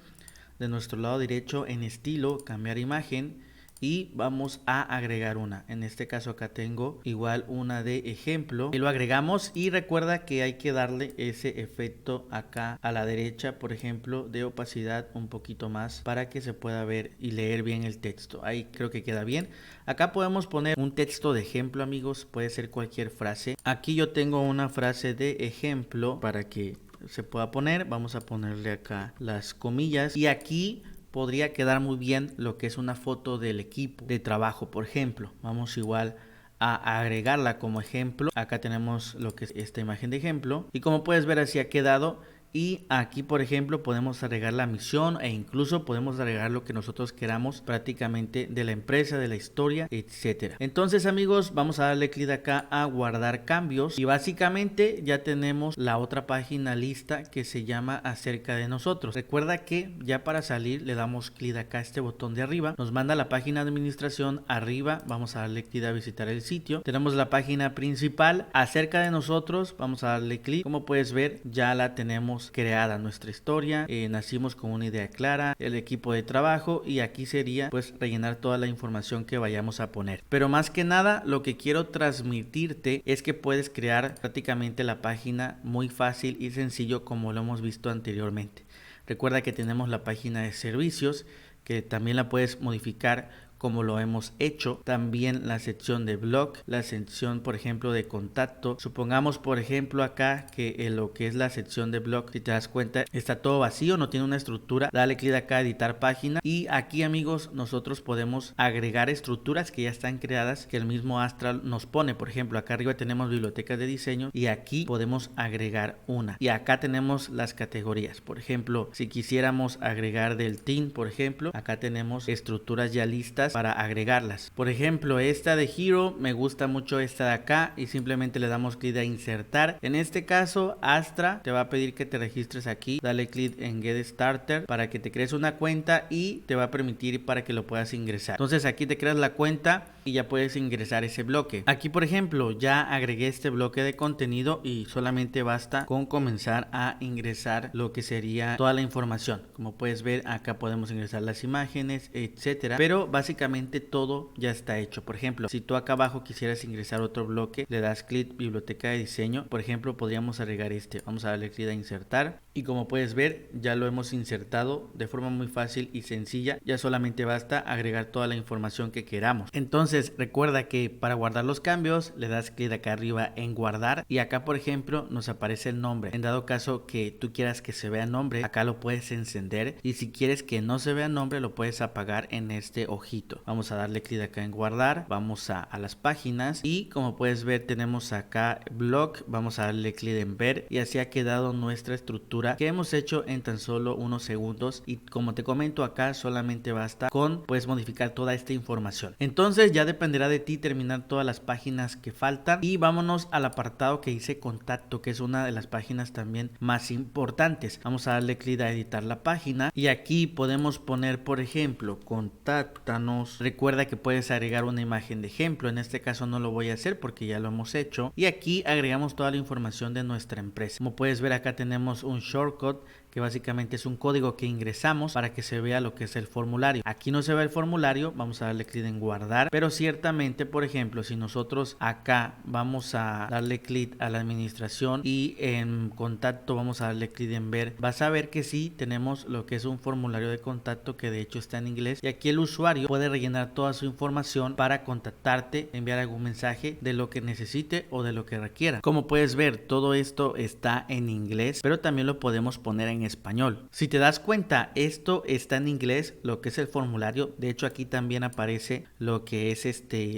de nuestro lado derecho en estilo, cambiar imagen, y vamos a agregar una. En este caso acá tengo igual una de ejemplo y lo agregamos. Y recuerda que hay que darle ese efecto acá a la derecha, por ejemplo, de opacidad un poquito más para que se pueda ver y leer bien el texto. Ahí creo que queda bien. Acá podemos poner un texto de ejemplo, amigos, puede ser cualquier frase. Aquí yo tengo una frase de ejemplo para que se pueda poner. Vamos a ponerle acá las comillas y aquí podría quedar muy bien lo que es una foto del equipo de trabajo, por ejemplo. Vamos igual a agregarla como ejemplo. Acá tenemos lo que es esta imagen de ejemplo y como puedes ver así ha quedado. Y aquí, por ejemplo, podemos agregar la misión e incluso podemos agregar lo que nosotros queramos prácticamente de la empresa, de la historia, etcétera. Entonces, amigos, vamos a darle clic acá a guardar cambios y básicamente ya tenemos la otra página lista que se llama acerca de nosotros. Recuerda que ya para salir le damos clic acá a este botón de arriba, nos manda a la página de administración. Arriba vamos a darle clic a visitar el sitio. Tenemos la página principal acerca de nosotros, vamos a darle clic. Como puedes ver, ya la tenemos creada nuestra historia, nacimos con una idea clara, el equipo de trabajo y aquí sería pues rellenar toda la información que vayamos a poner. Pero más que nada lo que quiero transmitirte es que puedes crear prácticamente la página muy fácil y sencillo como lo hemos visto anteriormente. Recuerda que tenemos la página de servicios que también la puedes modificar como lo hemos hecho. También la sección de blog, la sección por ejemplo de contacto. Supongamos por ejemplo acá que lo que es la sección de blog, si te das cuenta está todo vacío, no tiene una estructura. Dale clic acá a editar página y aquí, amigos, nosotros podemos agregar estructuras que ya están creadas que el mismo Astral nos pone. Por ejemplo, acá arriba tenemos bibliotecas de diseño y aquí podemos agregar una. Y acá tenemos las categorías. Por ejemplo, si quisiéramos agregar del team, por ejemplo, acá tenemos estructuras ya listas para agregarlas. Por ejemplo, esta de Hero, me gusta mucho esta de acá y simplemente le damos clic a insertar. En este caso, Astra te va a pedir que te registres aquí. Dale clic en Get Starter para que te crees una cuenta y te va a permitir para que lo puedas ingresar. Entonces aquí te creas la cuenta y ya puedes ingresar ese bloque. Aquí, por ejemplo, ya agregué este bloque de contenido y solamente basta con comenzar a ingresar lo que sería toda la información. Como puedes ver, acá podemos ingresar las imágenes, etcétera, pero básicamente todo ya está hecho. Por ejemplo, si tú acá abajo quisieras ingresar otro bloque, le das clic biblioteca de diseño. Por ejemplo, podríamos agregar este. Vamos a darle clic a insertar y como puedes ver, ya lo hemos insertado de forma muy fácil y sencilla. Ya solamente basta agregar toda la información que queramos. Entonces recuerda que para guardar los cambios le das clic acá arriba en guardar y acá, por ejemplo, nos aparece el nombre. En dado caso que tú quieras que se vea nombre, acá lo puedes encender y si quieres que no se vea nombre lo puedes apagar en este ojito. Vamos a darle clic acá en guardar, vamos a las páginas y como puedes ver tenemos acá blog. Vamos a darle clic en ver y así ha quedado nuestra estructura que hemos hecho en tan solo unos segundos. Y como te comento, acá solamente basta con pues modificar toda esta información. Entonces ya dependerá de ti terminar todas las páginas que faltan y vámonos al apartado que dice contacto, que es una de las páginas también más importantes. Vamos a darle clic a editar la página y aquí podemos poner, por ejemplo, contáctanos. Recuerda que puedes agregar una imagen de ejemplo. En este caso no lo voy a hacer porque ya lo hemos hecho y aquí agregamos toda la información de nuestra empresa. Como puedes ver, acá tenemos un shortcut que básicamente es un código que ingresamos para que se vea lo que es el formulario. Aquí no se ve el formulario, vamos a darle clic en guardar, pero ciertamente, por ejemplo, si nosotros acá vamos a darle clic a la administración y en contacto vamos a darle clic en ver, vas a ver que sí tenemos lo que es un formulario de contacto que de hecho está en inglés, y aquí el usuario puede rellenar toda su información para contactarte, enviar algún mensaje de lo que necesite o de lo que requiera. Como puedes ver, todo esto está en inglés, pero también lo podemos poner en español. Si te das cuenta, esto está en inglés, lo que es el formulario. De hecho, aquí también aparece lo que es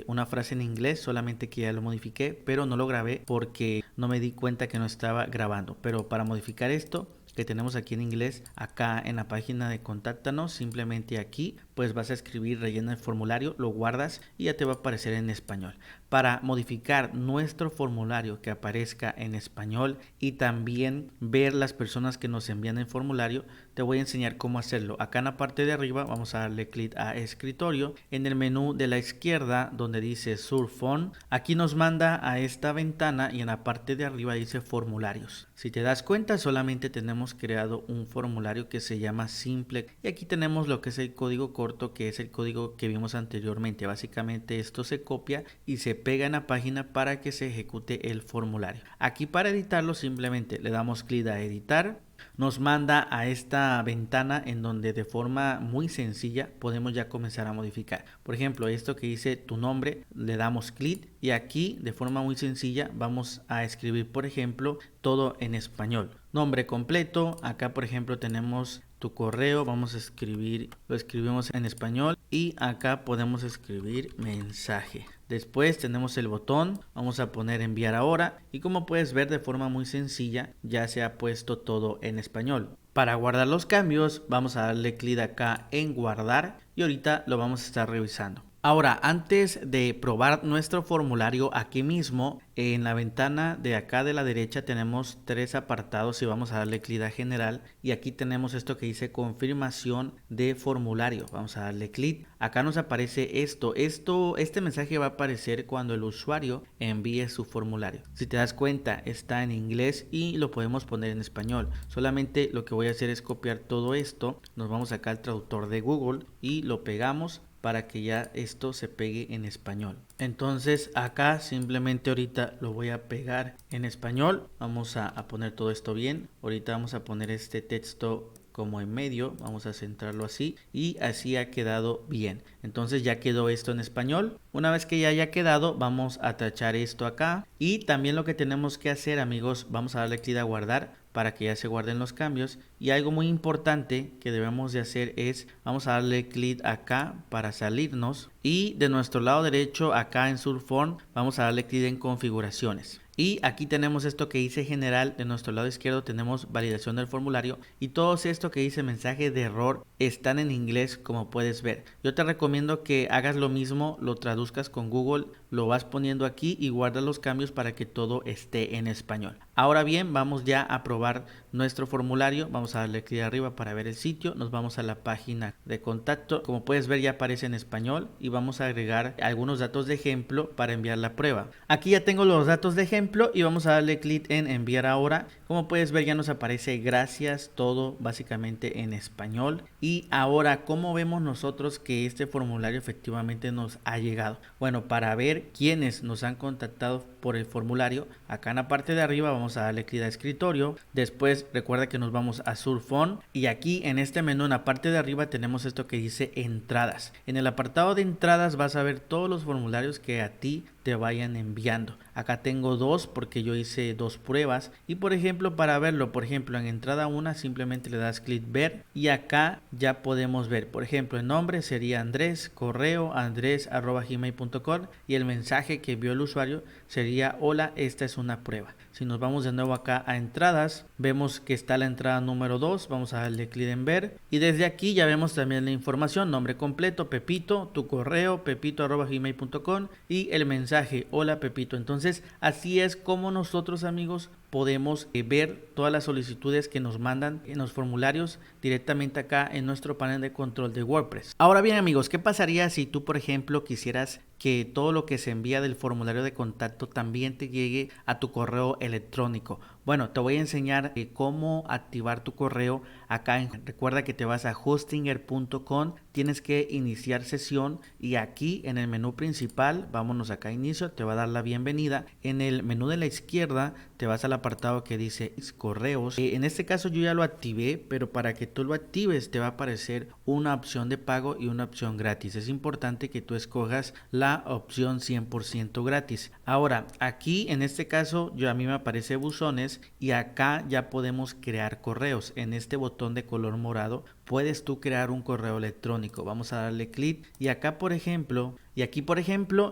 una frase en inglés, solamente que ya lo modifiqué, pero no lo grabé porque no me di cuenta que no estaba grabando. Pero para modificar esto que tenemos aquí en inglés, acá en la página de Contáctanos, simplemente aquí pues vas a escribir, rellena el formulario, lo guardas y ya te va a aparecer en español. Para modificar nuestro formulario que aparezca en español y también ver las personas que nos envían el formulario, te voy a enseñar cómo hacerlo. Acá en la parte de arriba vamos a darle clic a escritorio. En el menú de la izquierda donde dice Surfon, aquí nos manda a esta ventana y en la parte de arriba dice formularios. Si te das cuenta, solamente tenemos creado un formulario que se llama Simple y aquí tenemos lo que es el código corto, que es el código que vimos anteriormente. Básicamente esto se copia y se pega en la página para que se ejecute el formulario. Aquí para editarlo simplemente le damos clic a editar. Nos manda a esta ventana en donde de forma muy sencilla podemos ya comenzar a modificar. Por ejemplo, esto que dice tu nombre, le damos clic y aquí de forma muy sencilla vamos a escribir, por ejemplo, todo en español. Nombre completo, acá por ejemplo tenemos tu correo, vamos a escribir, lo escribimos en español y acá podemos escribir mensaje. Después tenemos el botón, vamos a poner enviar ahora y como puedes ver de forma muy sencilla ya se ha puesto todo en español. Para guardar los cambios vamos a darle clic acá en guardar y ahorita lo vamos a estar revisando. Ahora, antes de probar nuestro formulario aquí mismo, en la ventana de acá de la derecha tenemos tres apartados y vamos a darle clic a general y aquí tenemos esto que dice confirmación de formulario. Vamos a darle clic. Acá nos aparece este mensaje va a aparecer cuando el usuario envíe su formulario. Si te das cuenta, está en inglés y lo podemos poner en español. Solamente lo que voy a hacer es copiar todo esto. Nos vamos acá al traductor de Google y lo pegamos para que ya esto se pegue en español. Entonces acá simplemente ahorita lo voy a pegar en español. Vamos a poner todo esto bien. Ahorita vamos a poner este texto como en medio, vamos a centrarlo así y así ha quedado bien. Entonces ya quedó esto en español. Una vez que ya haya quedado, vamos a tachar esto acá y también lo que tenemos que hacer, amigos, vamos a darle clic a guardar para que ya se guarden los cambios. Y algo muy importante que debemos de hacer es, vamos a darle clic acá para salirnos y de nuestro lado derecho acá en Surfon vamos a darle clic en configuraciones. Y aquí tenemos esto que dice general, de nuestro lado izquierdo tenemos validación del formulario y todo esto que dice mensaje de error están en inglés, como puedes ver. Yo te recomiendo que hagas lo mismo, lo traduzcas con Google, lo vas poniendo aquí y guardas los cambios para que todo esté en español. Ahora bien, vamos ya a probar nuestro formulario. Vamos a darle clic arriba para ver el sitio. Nos vamos a la página de contacto. Como puedes ver, ya aparece en español y vamos a agregar algunos datos de ejemplo para enviar la prueba. Aquí ya tengo los datos de ejemplo y vamos a darle clic en enviar ahora. Como puedes ver, ya nos aparece gracias, todo básicamente en español. Y ahora, ¿cómo vemos nosotros que este formulario efectivamente nos ha llegado? Bueno, para ver quiénes nos han contactado por el formulario, acá en la parte de arriba vamos a darle clic a escritorio. Después recuerda que nos vamos a Surfon y aquí en este menú en la parte de arriba tenemos esto que dice entradas. En el apartado de entradas vas a ver todos los formularios que a ti te vayan enviando. Acá tengo dos porque yo hice dos pruebas y por ejemplo para verlo, por ejemplo en entrada 1 simplemente le das clic ver y acá ya podemos ver, por ejemplo el nombre sería Andrés, correo andres@gmail.com y el mensaje que vio el usuario sería hola, esta es una prueba. Si nos vamos de nuevo acá a entradas, vemos que está la entrada número 2, vamos a darle clic en ver y desde aquí ya vemos también la información, nombre completo, Pepito, tu correo, pepito@gmail.com y el mensaje, hola Pepito. Entonces así es como nosotros, amigos, podemos ver todas las solicitudes que nos mandan en los formularios directamente acá en nuestro panel de control de WordPress. Ahora bien, amigos, ¿qué pasaría si tú, por ejemplo, quisieras que todo lo que se envía del formulario de contacto también te llegue a tu correo electrónico? Bueno, te voy a enseñar cómo activar tu correo acá. Recuerda que te vas a hostinger.com, tienes que iniciar sesión y aquí en el menú principal, vámonos acá a inicio, te va a dar la bienvenida. En el menú de la izquierda te vas al apartado que dice correos. En este caso yo ya lo activé, pero para que tú lo actives te va a aparecer una opción de pago y una opción gratis. Es importante que tú escojas la opción 100% gratis. Ahora, aquí en este caso a mí me aparece buzones y acá ya podemos crear correos. En este botón de color morado puedes tú crear un correo electrónico. Vamos a darle clic y acá por ejemplo,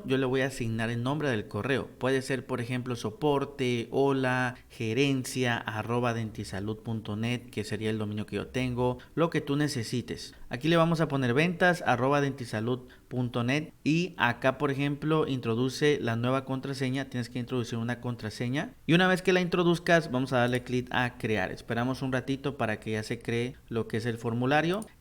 yo le voy a asignar el nombre del correo. Puede ser por ejemplo soporte, hola, gerencia, @dentisalud.net, que sería el dominio que yo tengo, lo que tú necesites. Aquí le vamos a poner ventas @dentisalud.net y acá por ejemplo introduce la nueva contraseña. Tienes que introducir una contraseña y una vez que la introduzcas vamos a darle clic a crear. Esperamos un ratito para que ya se cree lo que es el formulario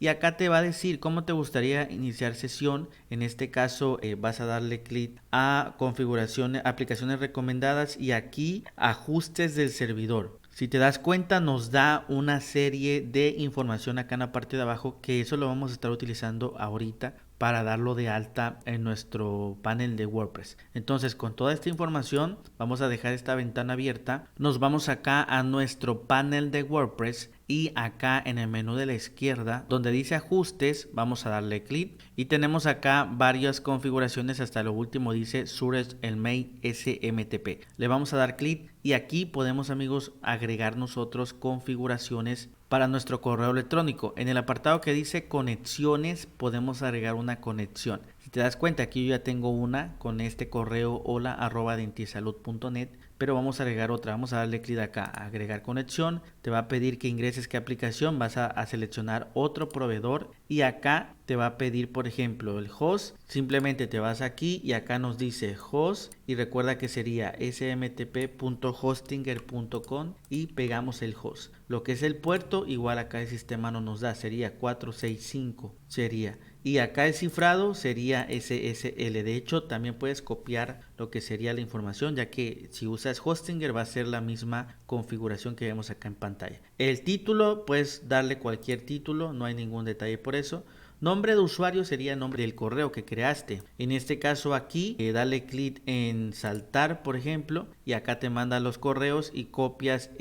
y acá te va a decir cómo te gustaría iniciar sesión. En este caso vas a darle clic a configuraciones, aplicaciones recomendadas y aquí ajustes del servidor. Si te das cuenta nos da una serie de información acá en la parte de abajo, que eso lo vamos a estar utilizando ahorita para darlo de alta en nuestro panel de WordPress. Entonces con toda esta información vamos a dejar esta ventana abierta, nos vamos acá a nuestro panel de WordPress y acá en el menú de la izquierda donde dice ajustes vamos a darle clic y tenemos acá varias configuraciones, hasta lo último dice Surge el Mail SMTP. Le vamos a dar clic y aquí podemos, amigos, agregar nosotros configuraciones para nuestro correo electrónico. En el apartado que dice conexiones podemos agregar una conexión. Si te das cuenta, aquí yo ya tengo una con este correo hola@dentisalud.net, pero vamos a agregar otra. Vamos a darle clic acá, agregar conexión. Te va a pedir que ingreses qué aplicación, vas a seleccionar otro proveedor y acá te va a pedir por ejemplo el host. Simplemente te vas aquí y acá nos dice host y recuerda que sería smtp.hostinger.com y pegamos el host. Lo que es el puerto, igual acá el sistema no nos da, sería 465 sería. Y acá el cifrado sería SSL. De hecho, también puedes copiar lo que sería la información, ya que si usas Hostinger va a ser la misma configuración que vemos acá en pantalla. El título, puedes darle cualquier título, no hay ningún detalle por eso. Nombre de usuario sería el nombre del correo que creaste. En este caso aquí, dale clic en saltar, por ejemplo, y acá te manda los correos y copias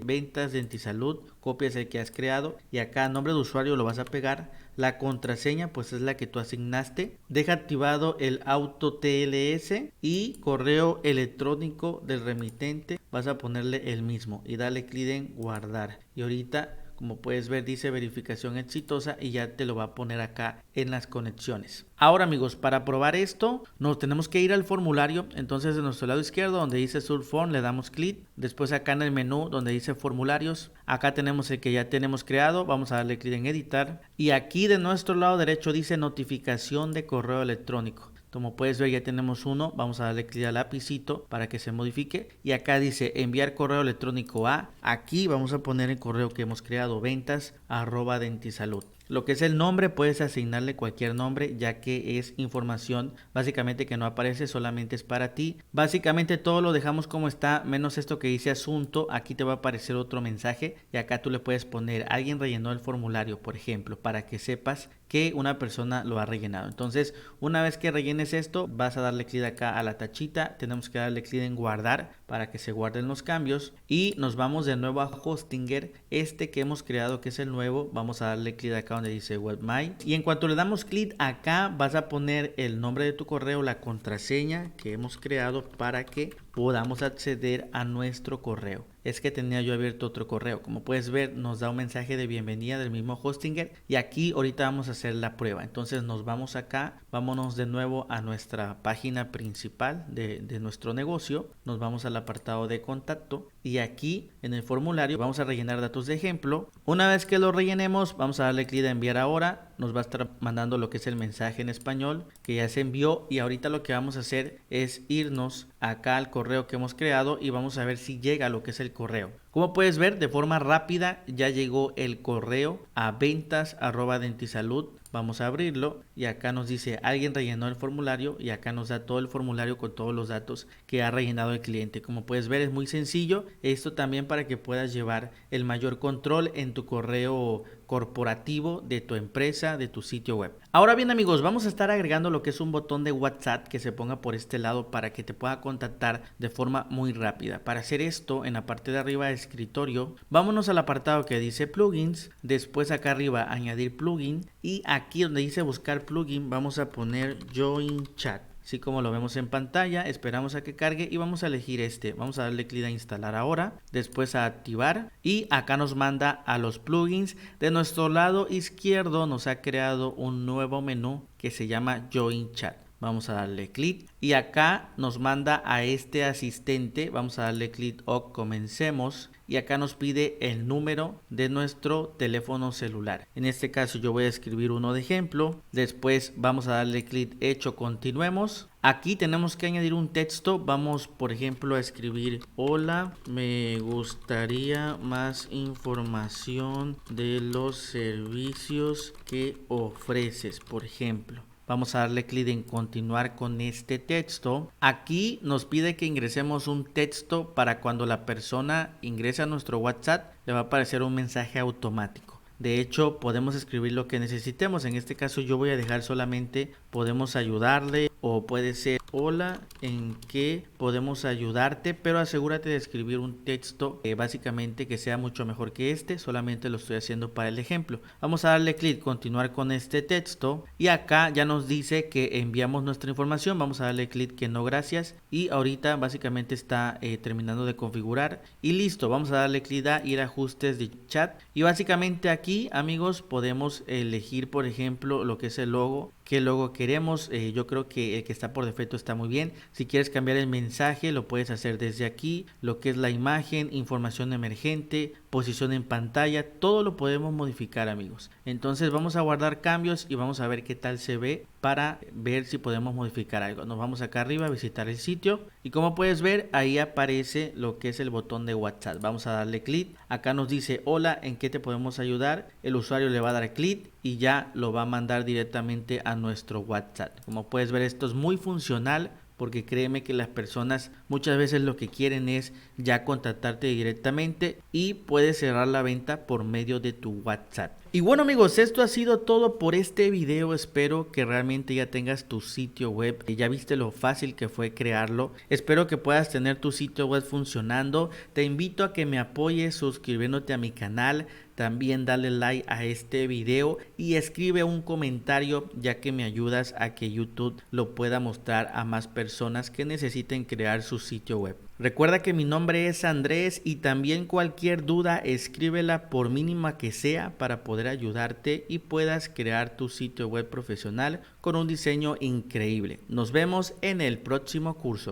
ventas Dentisalud, copias el que has creado y acá nombre de usuario lo vas a pegar. La contraseña pues es la que tú asignaste. Deja activado el auto TLS y correo electrónico del remitente. Vas a ponerle el mismo y dale clic en guardar. Y ahorita, como puedes ver, dice verificación exitosa y ya te lo va a poner acá en las conexiones. Ahora, amigos, para probar esto nos tenemos que ir al formulario. Entonces en nuestro lado izquierdo donde dice Surform le damos clic. Después acá en el menú donde dice formularios, acá tenemos el que ya tenemos creado. Vamos a darle clic en editar y aquí de nuestro lado derecho dice notificación de correo electrónico. Como puedes ver ya tenemos uno, vamos a darle clic al lapicito para que se modifique y acá dice enviar correo electrónico a, aquí vamos a poner el correo que hemos creado, ventas@dentisalud. Lo que es el nombre puedes asignarle cualquier nombre, ya que es información básicamente que no aparece, solamente es para ti. Básicamente todo lo dejamos como está, menos esto que dice asunto. Aquí te va a aparecer otro mensaje y acá tú le puedes poner alguien rellenó el formulario, por ejemplo, para que sepas que una persona lo ha rellenado. Entonces una vez que rellenes esto vas a darle clic acá a la tachita, tenemos que darle clic en guardar para que se guarden los cambios y nos vamos de nuevo a Hostinger, que hemos creado, que es el nuevo. Vamos a darle clic acá donde dice webmail y en cuanto le damos clic acá vas a poner el nombre de tu correo, la contraseña que hemos creado para que podamos acceder a nuestro correo. Es que tenía yo abierto otro correo. Como puedes ver nos da un mensaje de bienvenida del mismo Hostinger y aquí ahorita vamos a hacer la prueba. Entonces nos vamos acá, vámonos de nuevo a nuestra página principal de nuestro negocio, nos vamos al apartado de contacto y aquí en el formulario vamos a rellenar datos de ejemplo. Una vez que lo rellenemos, vamos a darle clic a enviar ahora. Nos va a estar mandando lo que es el mensaje en español que ya se envió, y ahorita lo que vamos a hacer es irnos acá al correo que hemos creado y vamos a ver si llega lo que es el correo. Como puedes ver, de forma rápida ya llegó el correo a ventas@dentisalud. Vamos a abrirlo y acá nos dice alguien rellenó el formulario, y acá nos da todo el formulario con todos los datos que ha rellenado el cliente. Como puedes ver, es muy sencillo. Esto también para que puedas llevar el mayor control en tu correo corporativo de tu empresa, de tu sitio web. Ahora bien, amigos, vamos a estar agregando lo que es un botón de WhatsApp que se ponga por este lado para que te pueda contactar de forma muy rápida. Para hacer esto, en la parte de arriba de escritorio, vámonos al apartado que dice plugins, después acá arriba añadir plugin, y aquí donde dice buscar plugin vamos a poner Join Chat. Así como lo vemos en pantalla, esperamos a que cargue y vamos a elegir este. Vamos a darle clic a instalar ahora, después a activar, y acá nos manda a los plugins. De nuestro lado izquierdo nos ha creado un nuevo menú que se llama Join Chat. Vamos a darle clic y acá nos manda a este asistente. Vamos a darle clic o comencemos, y acá nos pide el número de nuestro teléfono celular. En este caso yo voy a escribir uno de ejemplo, después vamos a darle clic hecho, continuemos. Aquí tenemos que añadir un texto. Vamos por ejemplo a escribir: hola, me gustaría más información de los servicios que ofreces, por ejemplo. Vamos a darle clic en continuar con este texto. Aquí nos pide que ingresemos un texto para cuando la persona ingrese a nuestro WhatsApp le va a aparecer un mensaje automático. De hecho, podemos escribir lo que necesitemos. En este caso yo voy a dejar solamente podemos ayudarle, o puede ser hola, ¿en qué podemos ayudarte? Pero asegúrate de escribir un texto básicamente que sea mucho mejor que este. Solamente lo estoy haciendo para el ejemplo. Vamos a darle clic, continuar con este texto, y acá ya nos dice que enviamos nuestra información. Vamos a darle clic que no gracias, y ahorita básicamente está terminando de configurar y listo. Vamos a darle clic a ir a ajustes de chat, y básicamente aquí, amigos, podemos elegir por ejemplo lo que es el logo. ¿Qué logo queremos? Yo creo que el que está por defecto está muy bien. Si quieres cambiar el mensaje, lo puedes hacer desde aquí. Lo que es la imagen, información emergente, posición en pantalla, todo lo podemos modificar, amigos. Entonces vamos a guardar cambios y vamos a ver qué tal se ve para ver si podemos modificar algo. Nos vamos acá arriba a visitar el sitio, y como puedes ver ahí aparece lo que es el botón de WhatsApp. Vamos a darle clic. Acá nos dice hola, ¿en qué te podemos ayudar? El usuario le va a dar clic y ya lo va a mandar directamente a nuestro WhatsApp. Como puedes ver, esto es muy funcional, porque créeme que las personas muchas veces lo que quieren es ya contactarte directamente, y puedes cerrar la venta por medio de tu WhatsApp. Y bueno, amigos, esto ha sido todo por este video. Espero que realmente ya tengas tu sitio web. Ya viste lo fácil que fue crearlo. Espero que puedas tener tu sitio web funcionando. Te invito a que me apoyes suscribiéndote a mi canal. También dale like a este video y escribe un comentario, ya que me ayudas a que YouTube lo pueda mostrar a más personas que necesiten crear su sitio web. Recuerda que mi nombre es Andrés, y también cualquier duda escríbela, por mínima que sea, para poder ayudarte y puedas crear tu sitio web profesional con un diseño increíble. Nos vemos en el próximo curso.